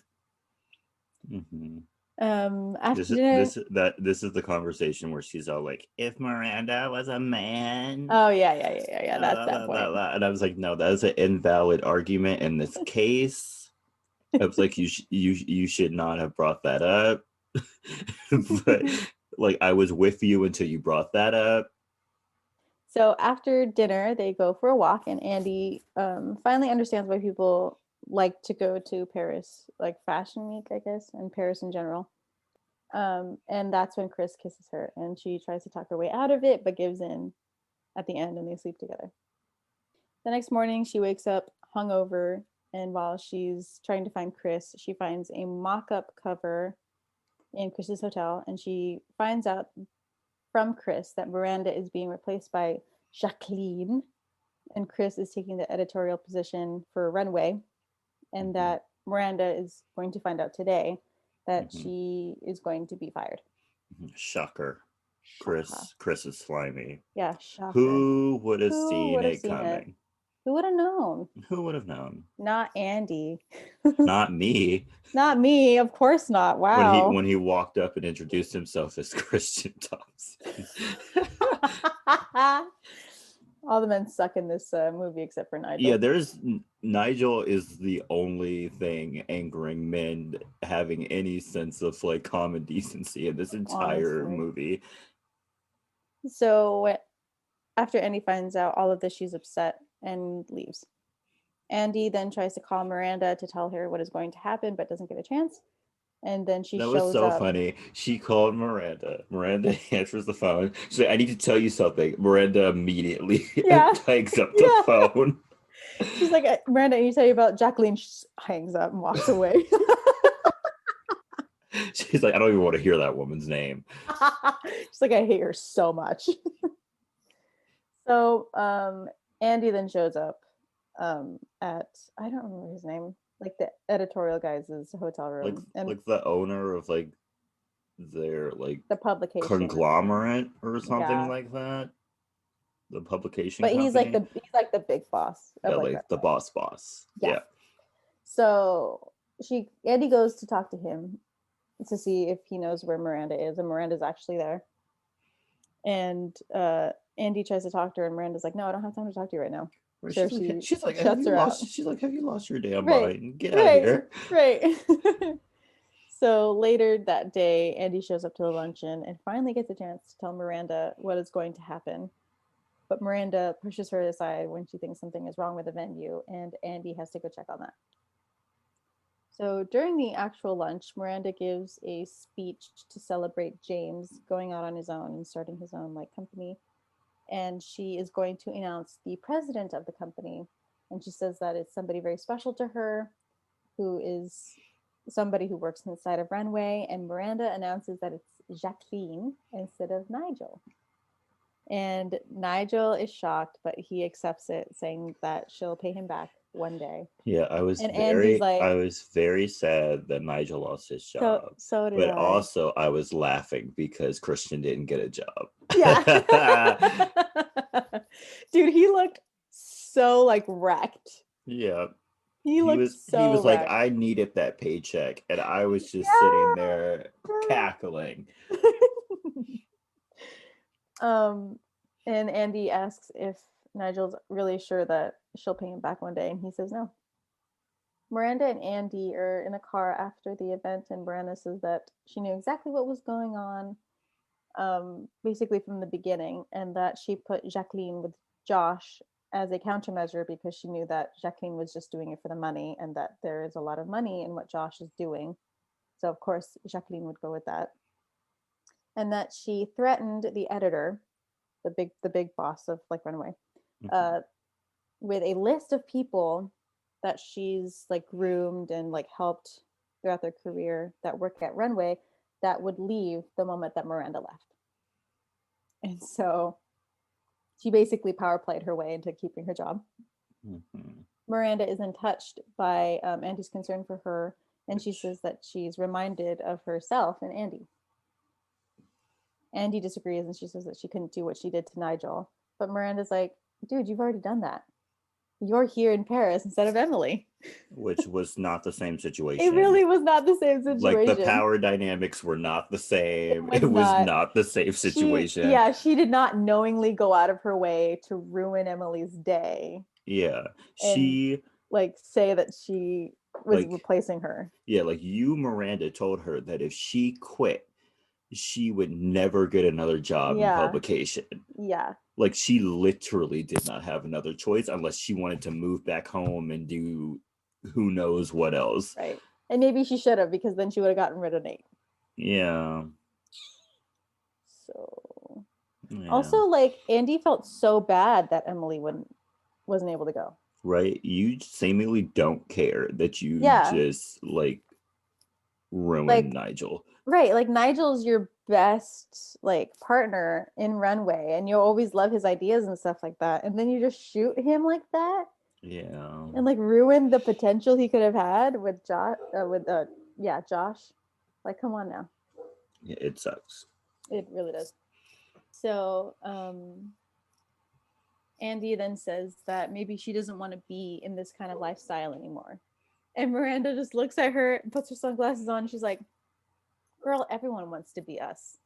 Mm-hmm. After this is the conversation where she's all like, if Miranda was a man. Oh yeah. That's that point. And I was like, no, that is an invalid argument in this case. I was like, you should not have brought that up. But like, I was with you until you brought that up. So after dinner, they go for a walk, and Andy finally understands why people like to go to Paris, like Fashion Week, I guess, and Paris in general. And that's when Chris kisses her, and she tries to talk her way out of it, but gives in at the end, and they sleep together. The next morning, she wakes up hungover, and while she's trying to find Chris, she finds a mock-up cover in Chris's hotel, and she finds out from Chris that Miranda is being replaced by Jacqueline, and Chris is taking the editorial position for Runway, and Mhm. that Miranda is going to find out today that Mhm. she is going to be fired. Shocker. Shocker. Chris is slimy. Yeah, shocker. Who would have Who seen would have it seen it? coming? Who would have known? Who would have known? Not Andy. Not me. Not me, of course not. Wow. When he walked up and introduced himself as Christian Thompson. All the men suck in this movie except for Nigel. Yeah, Nigel is the only thing angering men having any sense of like common decency in this entire Honestly. movie. So after Andy finds out all of this, she's upset and leaves. Andy then tries to call Miranda to tell her what is going to happen, but doesn't get a chance. And then she That shows was so up. funny. She called Miranda. Miranda answers the phone. She's like, I need to tell you something. Miranda immediately hangs up the phone. She's like, Miranda, I need to tell you about Jacqueline. She hangs up and walks away. She's like, I don't even want to hear that woman's name. She's like, I hate her so much. So Andy then shows up at, I don't remember his name, like the editorial guy's hotel room. Like the owner of like their like the publication conglomerate or something like that. The publication but company. he's like the big boss of like the boss. Yeah. So Andy goes to talk to him to see if he knows where Miranda is, and Miranda's actually there. And Andy tries to talk to her, and Miranda's like, no, I don't have time to talk to you right now. So she's like, shuts her out. She's like, have you lost your damn mind? Get out of here. Right. So later that day, Andy shows up to the luncheon and finally gets a chance to tell Miranda what is going to happen. But Miranda pushes her aside when she thinks something is wrong with the venue, and Andy has to go check on that. So during the actual lunch, Miranda gives a speech to celebrate James going out on his own and starting his own company. And she is going to announce the president of the company. And she says that it's somebody very special to her, who is somebody who works inside of Runway. And Miranda announces that it's Jacqueline instead of Nigel. And Nigel is shocked, but he accepts it, saying that she'll pay him back one day. Yeah, I was very sad that Nigel lost his job. So did I. But also I was laughing because Christian didn't get a job. Yeah. Dude, he looked so wrecked. Yeah. He was wrecked. Like, I needed that paycheck, and I was just sitting there cackling. And Andy asks if Nigel's really sure that she'll pay him back one day, and he says no. Miranda and Andy are in a car after the event, and Miranda says that she knew exactly what was going on, basically from the beginning, and that she put Jacqueline with Josh as a countermeasure because she knew that Jacqueline was just doing it for the money, and that there is a lot of money in what Josh is doing. So of course Jacqueline would go with that. And that she threatened the editor, the big boss of Runway, with a list of people that she's groomed and helped throughout their career that work at Runway that would leave the moment that Miranda left. And so she basically power played her way into keeping her job. Mm-hmm. Miranda is untouched by Andy's concern for her, and she says that she's reminded of herself and Andy. Andy disagrees, and she says that she couldn't do what she did to Nigel. But Miranda's like, dude, you've already done that. You're here in Paris instead of Emily. Which was not the same situation. It really was not the same situation. The power dynamics were not the same. It was not the same situation. She did not knowingly go out of her way to ruin Emily's day. Yeah. She say that she was replacing her. Yeah, you, Miranda, told her that if she quit, she would never get another job in publication. Yeah. She literally did not have another choice unless she wanted to move back home and do who knows what else. Right. And maybe she should have, because then she would have gotten rid of Nate. Yeah. So also Andy felt so bad that Emily wasn't able to go. Right. You seemingly don't care that you just ruined Nigel. Right, like Nigel's your best like partner in Runway, and you'll always love his ideas and stuff like that. And then you just shoot him like that, Yeah. and like ruin the potential he could have had with Josh. Yeah, Josh. Like, come on now, Yeah, it sucks. it really does. So, Andy then says that maybe she doesn't want to be in this kind of lifestyle anymore. And Miranda just looks at her, puts her sunglasses on, and she's like, girl, everyone wants to be us.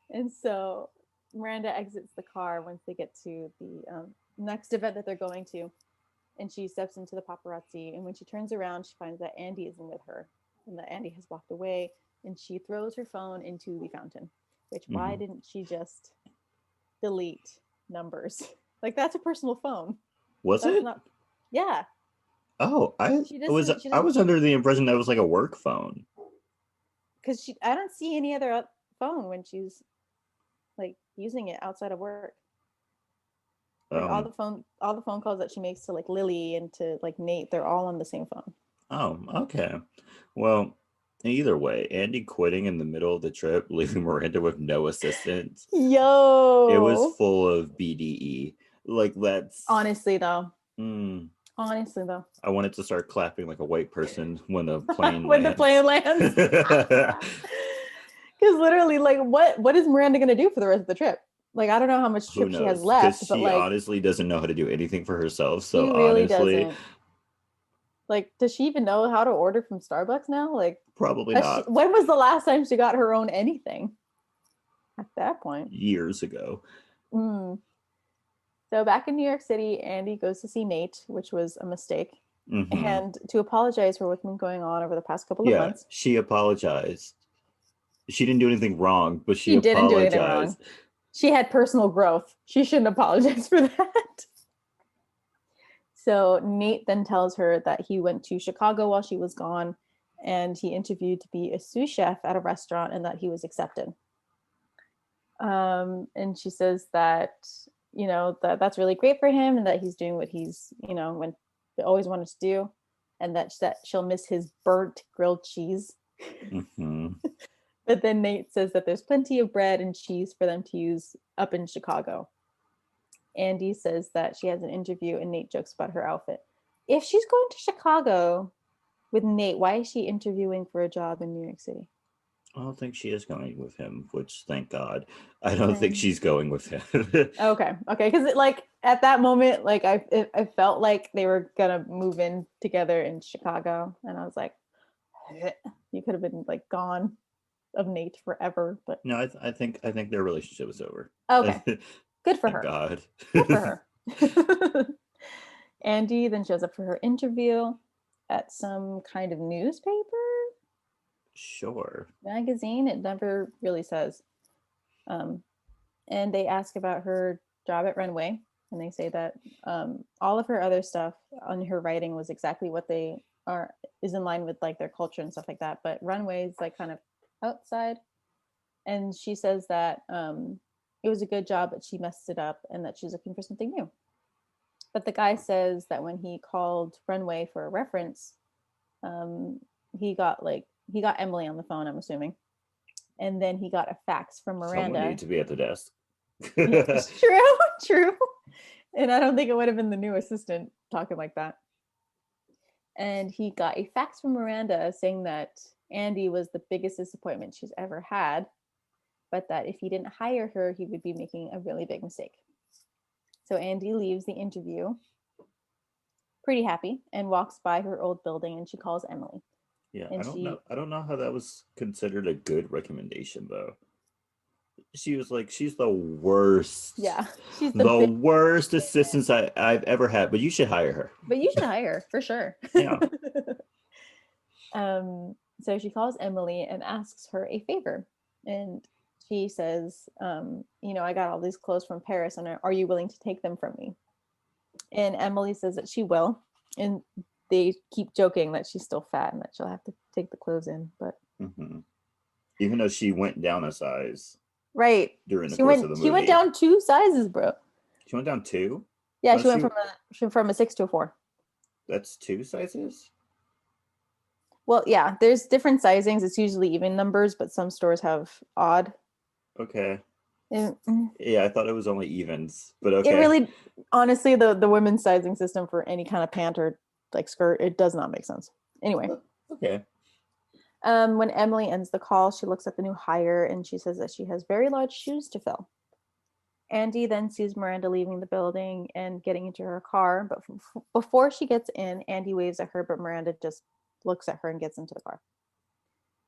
And so Miranda exits the car once they get to the next event that they're going to. And she steps into the paparazzi. And when she turns around, she finds that Andy isn't with her and that Andy has walked away. And she throws her phone into the fountain, which why didn't she just delete numbers? Like, that's a personal phone. Was That's it? not, yeah. Oh, She I doesn't, was under the impression that was like a work phone. because I don't see any other phone when she's like using it outside of work. Like all the phone calls that she makes to like Lily and to like Nate, they're all on the same phone. Oh, okay. Well, either way, Andy quitting in the middle of the trip, leaving Miranda with no assistance. Yo, It was full of BDE. Like, that's honestly though. Mm, Honestly though. I wanted to start clapping like a white person when a plane when lands. the plane lands. Because literally, like, what is Miranda gonna do for the rest of the trip? Like, I don't know how much trip she has left, but she like, honestly doesn't know how to do anything for herself. So she really honestly, doesn't. Like, does she even know how to order from Starbucks now? Like, probably not. When was the last time she got her own anything? At that point, years ago. So back in New York City, Andy goes to see Nate, which was a mistake, and to apologize for what's been going on over the past couple of months. She apologized. She didn't do anything wrong, but she didn't apologized. do anything wrong. She had personal growth. She shouldn't apologize for that. So Nate then tells her that he went to Chicago while she was gone, and he interviewed to be a sous chef at a restaurant, and that he was accepted. And she says that, you know, that's really great for him, and that he's doing what he's, you know, always wanted to do, and that she'll miss his burnt grilled cheese. But then Nate says that there's plenty of bread and cheese for them to use up in Chicago. Andy says that she has an interview, and Nate jokes about her outfit. If she's going to Chicago with Nate, why is she interviewing for a job in New York City? I don't think she is going with him, which thank God. I don't think she's going with him. Okay. Because like at that moment, like I felt like they were gonna move in together in Chicago, and I was like, you could have been like gone of Nate forever. But no, I think their relationship is over. Okay, good for thank her. God. Good for her. Andy then shows up for her interview at some kind of newspaper. Sure. Magazine, it never really says. And they ask about her job at Runway, and they say that all of her other stuff on her writing was exactly what is in line with like their culture and stuff like that. But Runway is like kind of outside. And she says that it was a good job, but she messed it up, and that she's looking for something new. But the guy says that when he called Runway for a reference, he got Emily on the phone, I'm assuming. And then he got a fax from Miranda. Someone needed to be at the desk. True. And I don't think it would have been the new assistant talking like that. And he got a fax from Miranda saying that Andy was the biggest disappointment she's ever had, but that if he didn't hire her, he would be making a really big mistake. So Andy leaves the interview pretty happy and walks by her old building, and she calls Emily. Yeah, I don't know how that was considered a good recommendation though. She was like, she's the worst. Yeah, she's the worst assistant I've ever had, but you should hire her. But you should hire her for sure. Yeah. So she calls Emily and asks her a favor, and she says, you know, I got all these clothes from Paris, and are you willing to take them from me? And Emily says that she will, and they keep joking that she's still fat and that she'll have to take the clothes in, but even though she went down a size, right, during the course of the movie, she went down 2 sizes, bro. She went down 2. Yeah, she went from a 6 to a 4. That's 2 sizes. Well, yeah, there's different sizings. It's usually even numbers, but some stores have odd. Okay. It, Yeah, I thought it was only evens, but it okay. really, honestly, the women's sizing system for any kind of pant or like skirt, it does not make sense. Anyway, Okay. when Emily ends the call, she looks at the new hire and she says that she has very large shoes to fill. Andy then sees Miranda leaving the building and getting into her car, but before she gets in, Andy waves at her, but Miranda just looks at her and gets into the car.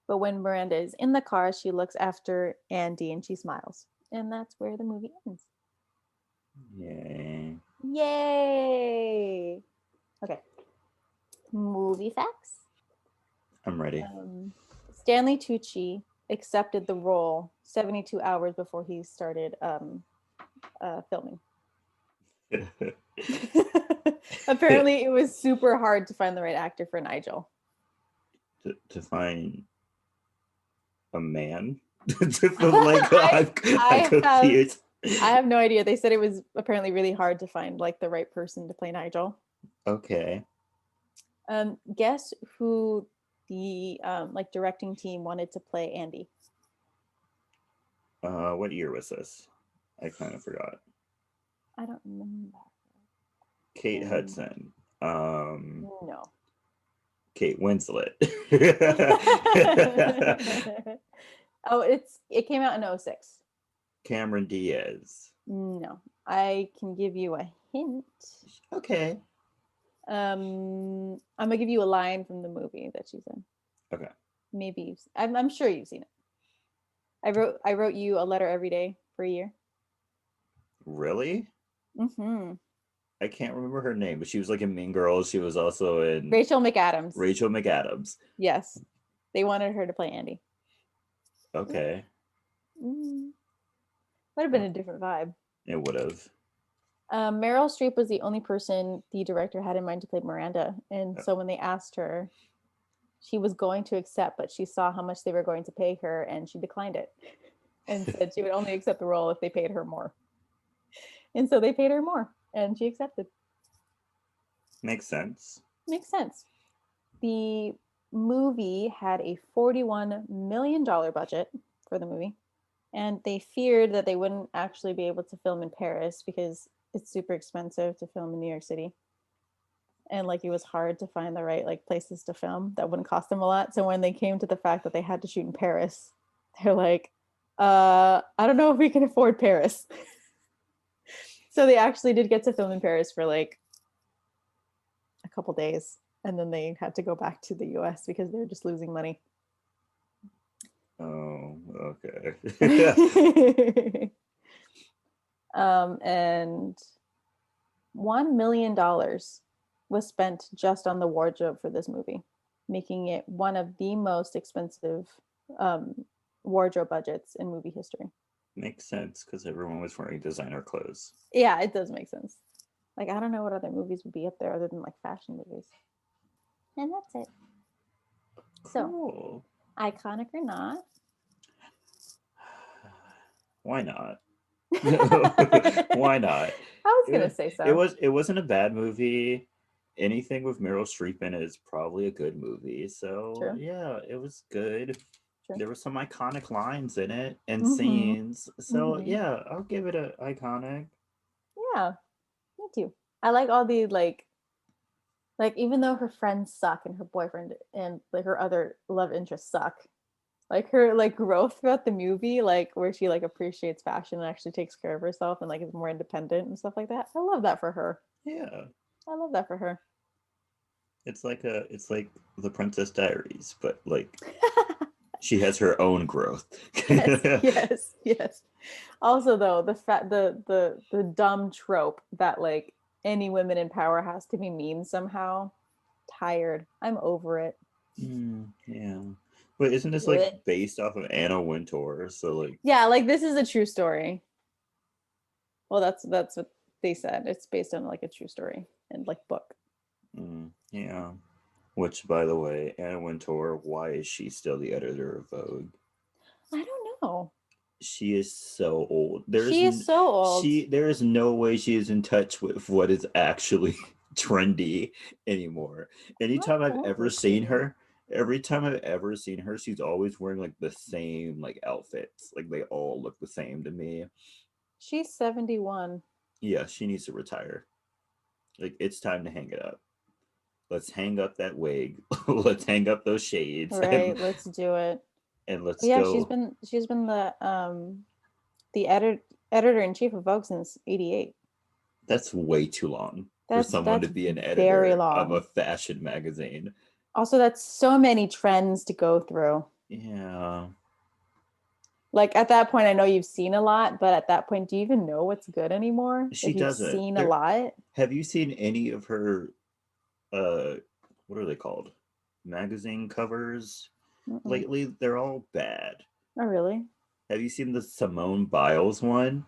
But when Miranda is in the car, she looks after Andy and she smiles. And that's where the movie ends. Yay. Yay! Okay. Movie facts. I'm ready. Stanley Tucci accepted the role 72 hours before he started filming. Apparently, it was super hard to find the right actor for Nigel. To find a man? I'm confused. I have no idea. They said it was apparently really hard to find like the right person to play Nigel. Okay. Guess who the like directing team wanted to play Andy? What year was this? I kind of forgot. I don't remember. Kate Hudson. No. Kate Winslet. Oh, it came out in 2006. Cameron Diaz. No. I can give you a hint. Okay. I'm gonna give you a line from the movie that she's in. Okay. Maybe I'm sure you've seen it. I wrote you a letter every day for a year. Really? Mm-hmm. I can't remember her name, but she was like in Mean Girls. She was also in Rachel McAdams. Rachel McAdams. Yes. They wanted her to play Andy. Okay. Would have been a different vibe. It would have. Meryl Streep was the only person the director had in mind to play Miranda. And so when they asked her, she was going to accept, but she saw how much they were going to pay her and she declined it and said she would only accept the role if they paid her more. And so they paid her more and she accepted. Makes sense. Makes sense. The movie had a $41 million budget for the movie. And they feared that they wouldn't actually be able to film in Paris because it's super expensive to film in New York City. And like it was hard to find the right like places to film that wouldn't cost them a lot. So when they came to the fact that they had to shoot in Paris, they're like, I don't know if we can afford Paris. So they actually did get to film in Paris for like a couple days. And then they had to go back to the US because they were just losing money. Oh, okay. And $1 million was spent just on the wardrobe for this movie, making it one of the most expensive wardrobe budgets in movie history. Makes sense because everyone was wearing designer clothes. Yeah, it does make sense. Like, I don't know what other movies would be up there other than like fashion movies. And that's it. Cool. So, iconic or not? Why not? Why not? I was gonna say so. It wasn't a bad movie. Anything with Meryl Streep in it is probably a good movie. So True. yeah, it was good. True. There were some iconic lines in it and scenes. So yeah, I'll give it a iconic. Yeah, me too. I like all the like even though her friends suck and her boyfriend and like her other love interests suck, like her like growth throughout the movie, like where she like appreciates fashion and actually takes care of herself and like is more independent and stuff like that. I love that for her. Yeah, I love that for her. it's like the Princess Diaries, but like she has her own growth. yes. Also, though, the dumb trope that like any women in power has to be mean somehow. Tired. I'm over it. Yeah. But isn't this like based off of Anna Wintour? So like yeah, like this is a true story. Well, that's what they said. It's based on like a true story and like book. Yeah. Which, by the way, Anna Wintour, why is she still the editor of Vogue? I don't know. She is so old. She is so old. There is no way she is in touch with what is actually trendy anymore. Anytime I've ever seen her, Every time I've ever seen her, she's always wearing like the same like outfits. Like they all look the same to me. She's 71. Yeah, she needs to retire. Like it's time to hang it up. Let's hang up that wig. Let's hang up those shades Right, let's do it. and let's Yeah, go. she's been the editor in chief of Vogue since '88. That's way too long for someone That's to be an very editor of a long. fashion magazine. Also, that's so many trends to go through. Yeah. Like at that point, I know you've seen a lot, but at that point, do you even know what's good anymore? She If you've doesn't. seen a There lot. have you seen any of her uh what are they called? Magazine covers Mm-mm. lately? They're all bad. Oh, really? Have you seen the Simone Biles one?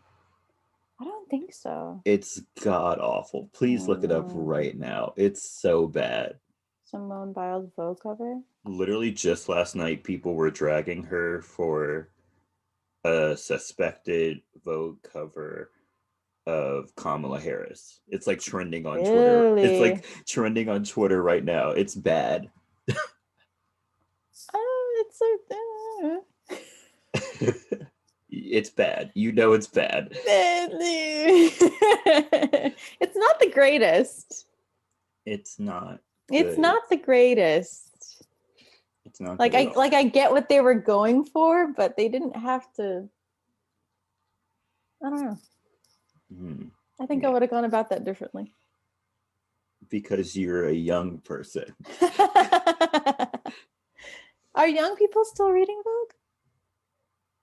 I don't think so. It's god awful. Please look it up Mm. right now. It's so bad. Simone Biles Vogue cover. Literally just last night people were dragging her for a suspected Vogue cover of Kamala Harris. It's like trending on Twitter. It's Really? like trending on Twitter right now. It's bad. Oh, it's so. It's bad. You know it's bad. It's not the greatest. It's not It's good. not the greatest. It's not Like good at all. I get what they were going for, but they didn't have to. I don't know. I think I Yeah. would have gone about that differently. Because you're a young person. Are young people still reading Vogue?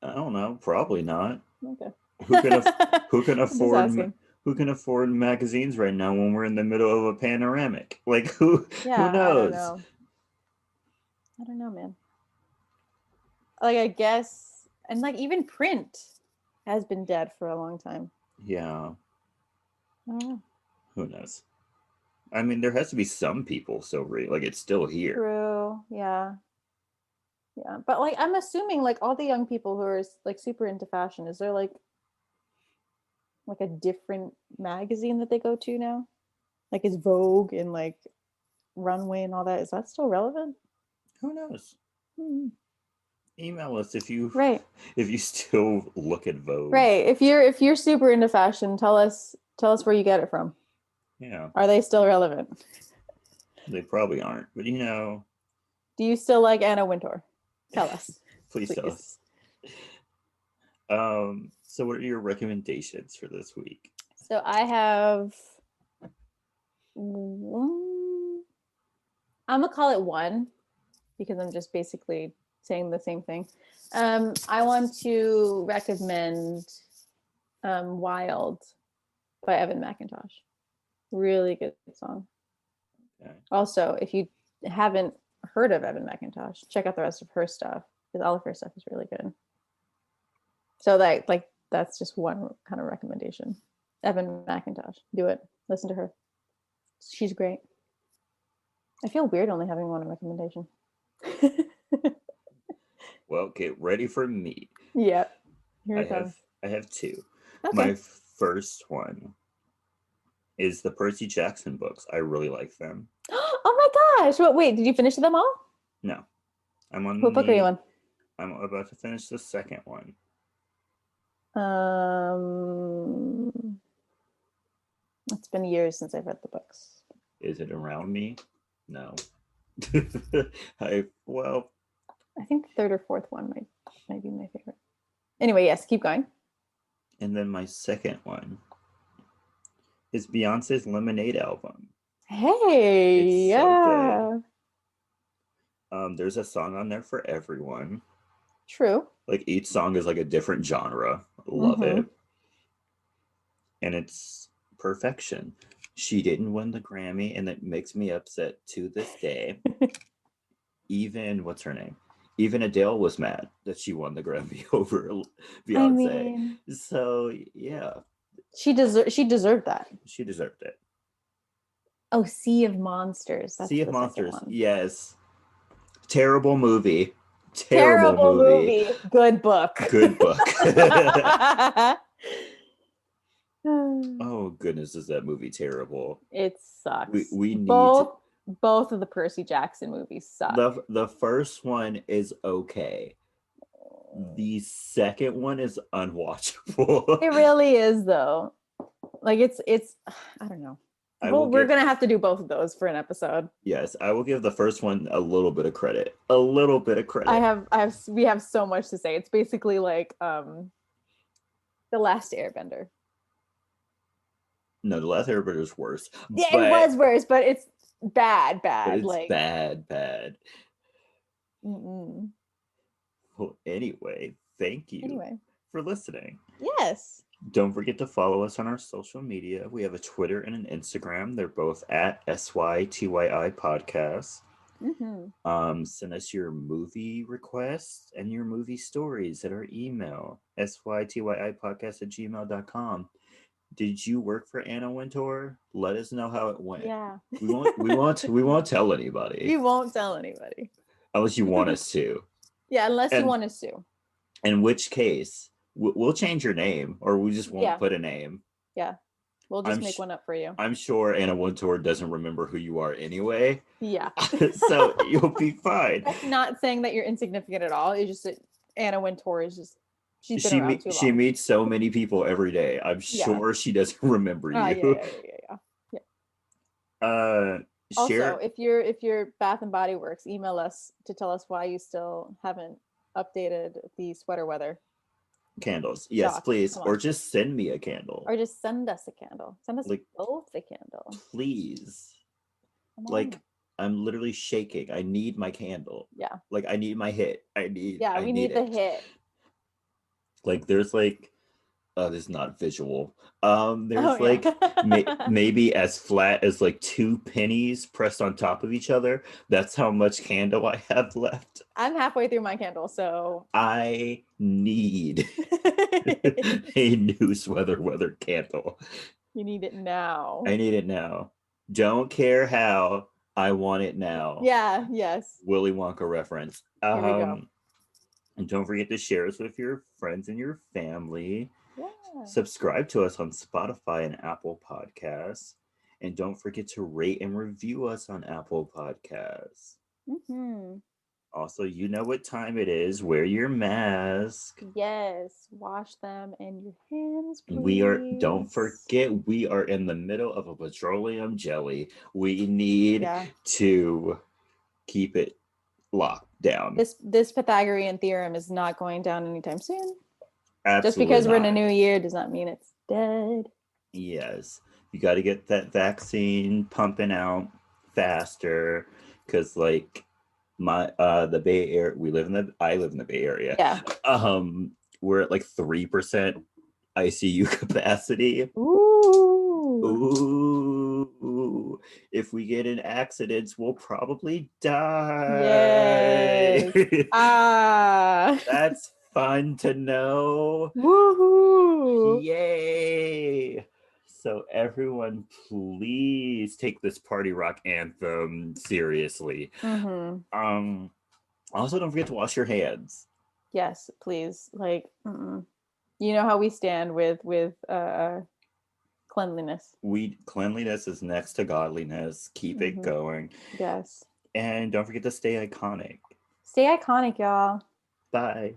I don't know. Probably not. Okay. Who can who can I'm just afford asking. who can afford magazines right now when we're in the middle of a panoramic? Like who Yeah, I don't knows? know. I don't know, man. Like I guess, and like even print has been dead for a long time. Yeah. I don't know. Who knows? I mean, there has to be some people still read. Like it's still here. True. Yeah. Yeah. But like I'm assuming like all the young people who are like super into fashion, is there like a different magazine that they go to now? Like is Vogue and like Runway and all that, is that still relevant? Who knows? Hmm. Email us Right. if you still look at Vogue. Right. If you're super into fashion, tell us where you get it from. Yeah, Are they still relevant? they probably aren't, but Do you still like Anna Wintour? Tell us. please tell Please. us. So what are your recommendations for this week? So I have I'm gonna call it one because I'm just basically saying the same thing. I want to recommend Wild by Evan McIntosh. Really good song. Okay. Also, if you haven't heard of Evan McIntosh, check out the rest of her stuff because all of her stuff is really good. So that's just one kind of recommendation. Evan McIntosh, do it. Listen to her. She's great. I feel weird only having one recommendation. Well, get ready for me. Yeah, here I it comes. have two. Okay. My first one is the Percy Jackson books. I really like them. Oh my gosh! Wait, did you finish them all? No, I'm on What book are you on? I'm about to finish the second one. It's been years since I've read the books. Is it Around Me? No. I think the third or fourth one might be my favorite. Anyway, yes, keep going. And then my second one is Beyonce's Lemonade album. Hey, It's yeah. so good. There's a song on there for everyone. True. Like each song is like a different genre. Love it. And it's perfection. She didn't win the Grammy, and it makes me upset to this day. Even what's her name? Even Adele was mad that she won the Grammy over Beyonce. I mean, so yeah, she deserved that. she deserved it. Oh, Sea of Monsters. That's Sea of the Monsters. second one. Yes. Terrible movie. Terrible movie. Good book. Good book. Oh goodness, is that movie terrible? It sucks. We need both both of the Percy Jackson movies suck. The first one is okay. The second one is unwatchable. It really is, though. Like it's I don't know. Well, we're gonna have to do both of those for an episode. Yes, I will give the first one a little bit of credit. A little bit of credit. We have so much to say. It's basically like The Last Airbender. No, The Last Airbender is worse. Yeah, it was worse, but it's bad. It's like bad. Mm-mm. Well, anyway, thank you for listening. Yes. Don't forget to follow us on our social media. We have a Twitter and an Instagram. They're both at SYTYI Podcast. Send us your movie requests and your movie stories at our email, sytyipodcast@gmail.com. Did you work for Anna Wintour? Let us know how it went. Yeah. We won't tell anybody. We won't tell anybody. Unless you want us to. Yeah, unless you want us to. In which case, we'll change your name, or we just won't put a name. Yeah. We'll just make one up for you. I'm sure Anna Wintour doesn't remember who you are anyway. Yeah. So you'll be fine. That's not saying that you're insignificant at all. It's just that Anna Wintour is just, she's been around too long. She meets so many people every day. I'm sure she doesn't remember you. Yeah. Also, if you're Bath and Body Works, email us to tell us why you still haven't updated the sweater weather. Candles, yes, please, or just send me a candle, or just send us a candle. Send us both a candle, please. Like, I'm literally shaking. I need my candle. Yeah, like I need my hit. We need the hit. Like there's like, this is not visual. There's maybe as flat as like 2 pennies pressed on top of each other. That's how much candle I have left. I'm halfway through my candle, so I need a new weather candle. You need it now. I need it now. Don't care how. I want it now. Yeah. Yes. Willy Wonka reference. Here we go. And don't forget to share us with your friends and your family. Yeah. Subscribe to us on Spotify and Apple Podcasts. And don't forget to rate and review us on Apple Podcasts. Also, you know what time it is. Wear your mask. Yes. Wash them and your hands, please. Don't forget, we are in the middle of a petroleum jelly. We need to keep it locked down. This Pythagorean theorem is not going down anytime soon. Absolutely Just because not. we're in a new year does not mean it's dead. Yes. You got to get that vaccine pumping out faster, because like the Bay Area, I live in the Bay Area. Yeah. We're at like 3% ICU capacity. Ooh. If we get in accidents, we'll probably die. Yes. That's fun to know. Woohoo. Yay. So everyone, please take this party rock anthem seriously. Also, don't forget to wash your hands. Yes, please. Like, you know how we stand with cleanliness. Cleanliness is next to godliness. Keep it going. Yes. And don't forget to stay iconic. Stay iconic, y'all. Bye.